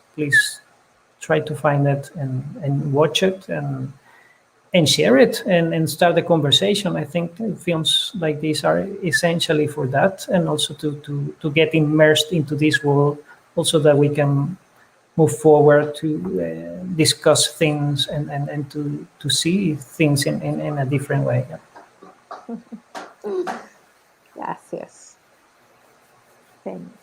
try to find it and watch it and share it and start the conversation. I think films like these are essentially for that, and also to get immersed into this world, also that we can move forward to discuss things and to see things in a different way. Gracias. Thanks.